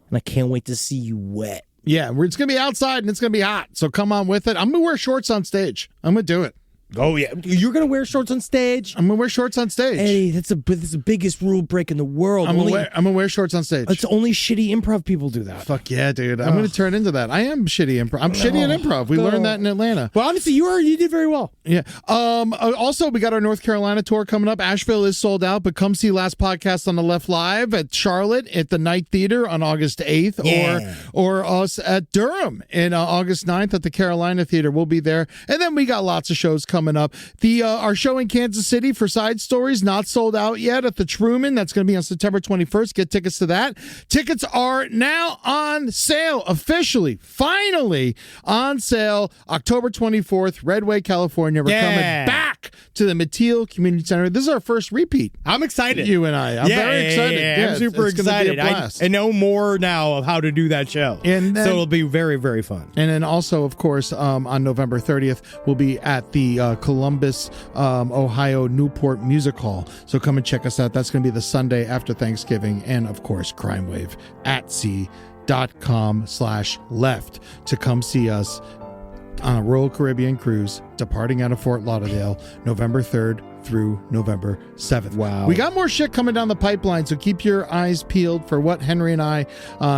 And I can't wait to see you wet. Yeah, it's going to be outside and it's going to be hot. So come on with it. I'm going to wear shorts on stage. I'm going to do it. Oh, yeah. You're going to wear shorts on stage? I'm going to wear shorts on stage. Hey, that's the biggest rule break in the world. I'm going to wear shorts on stage. It's only shitty improv people do that. Fuck yeah, dude. I'm going to turn into that. I am shitty improv. I'm shitty at improv. We learned that in Atlanta. Well, honestly, you did very well. Yeah. Also, we got our North Carolina tour coming up. Asheville is sold out, but come see Last Podcast on the Left live at Charlotte at the Night Theater on August 8th or us at Durham in August 9th at the Carolina Theater. We'll be there. And then we got lots of shows coming up. Our show in Kansas City for Side Stories, not sold out yet at the Truman. That's going to be on September 21st. Get tickets to that. Tickets are now on sale, officially, finally on sale, October 24th, Redway, California. We're coming back to the Mateel Community Center. This is our first repeat. I'm excited. You and I. I'm very excited. Yeah, I'm super excited. I know more now of how to do that show. And then, so it'll be very, very fun. And then also, of course, on November 30th, we'll be at the Columbus, Ohio Newport Music Hall. So come and check us out. That's going to be the Sunday after Thanksgiving. And of course, Crime Wave at sea.com/left to come see us on a Royal Caribbean cruise departing out of Fort Lauderdale November 3rd through November 7th. Wow. We got more shit coming down the pipeline, so keep your eyes peeled for what Henry and I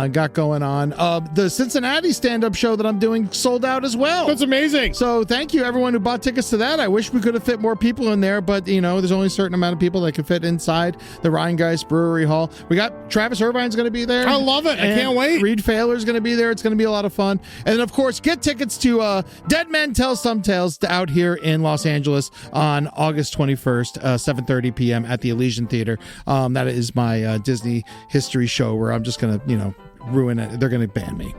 got going on. The Cincinnati stand-up show that I'm doing sold out as well. That's amazing. So thank you, everyone who bought tickets to that. I wish we could have fit more people in there, but, there's only a certain amount of people that can fit inside the Ryan Geist Brewery Hall. We got Travis Irvine's going to be there. I love it. I can't wait. Reed Failer's going to be there. It's going to be a lot of fun. And then, of course, get tickets to Dead Men Tell Some Tales out here in Los Angeles on August 21st, 7:30 p.m. at the Elysian Theater. That is my Disney history show where I'm just going to, ruin it. They're going to ban me.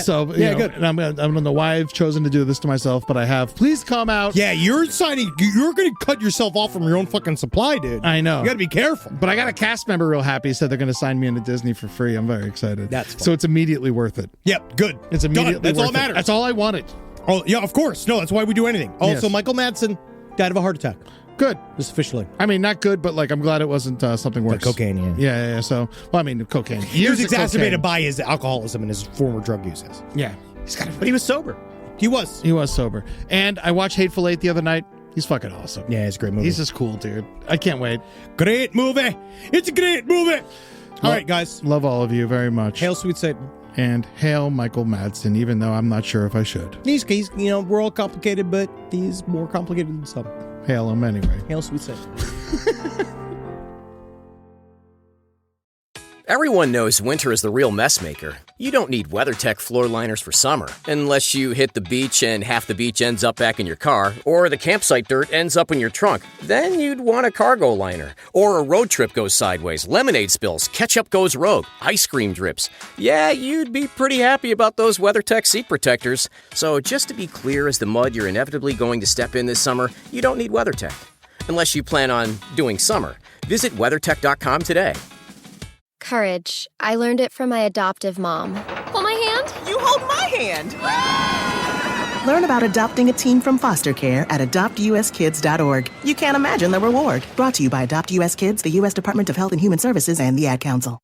So, good. And I don't know why I've chosen to do this to myself, but I have. Please come out. Yeah, you're going to cut yourself off from your own fucking supply, dude. I know. You got to be careful. But I got a cast member real happy, said they're going to sign me into Disney for free. I'm very excited. That's fun. So it's immediately worth it. Yep, good. It's immediately done. That's worth all that matters. That's all I wanted. Oh, yeah, of course. No, that's why we do anything. Also, Yes. Michael Madsen died of a heart attack. Good. Just officially. I mean, not good, but I'm glad it wasn't something worse. Like cocaine, Yeah. So, cocaine. He was exacerbated by his alcoholism and his former drug uses. Yeah. But he was sober. He was. He was sober. And I watched Hateful Eight the other night. He's fucking awesome. Yeah, it's a great movie. He's just cool, dude. I can't wait. Great movie. It's a great movie. All right, guys. Love all of you very much. Hail, sweet Satan. And hail Michael Madsen, even though I'm not sure if I should. He's we're all complicated, but he's more complicated than some. Hail him anyway. Hail, sweet Satan. Everyone knows winter is the real mess maker. You don't need WeatherTech floor liners for summer, unless you hit the beach and half the beach ends up back in your car, or the campsite dirt ends up in your trunk. Then you'd want a cargo liner. Or a road trip goes sideways, lemonade spills, ketchup goes rogue, ice cream drips. Yeah, you'd be pretty happy about those WeatherTech seat protectors. So just to be clear as the mud you're inevitably going to step in this summer, you don't need WeatherTech. Unless you plan on doing summer. Visit WeatherTech.com today. Courage. I learned it from my adoptive mom. Hold my hand. You hold my hand. Learn about adopting a teen from foster care at adoptuskids.org. You can't imagine the reward. Brought to you by Adopt US Kids, the U.S. Department of Health and Human Services, and the Ad Council.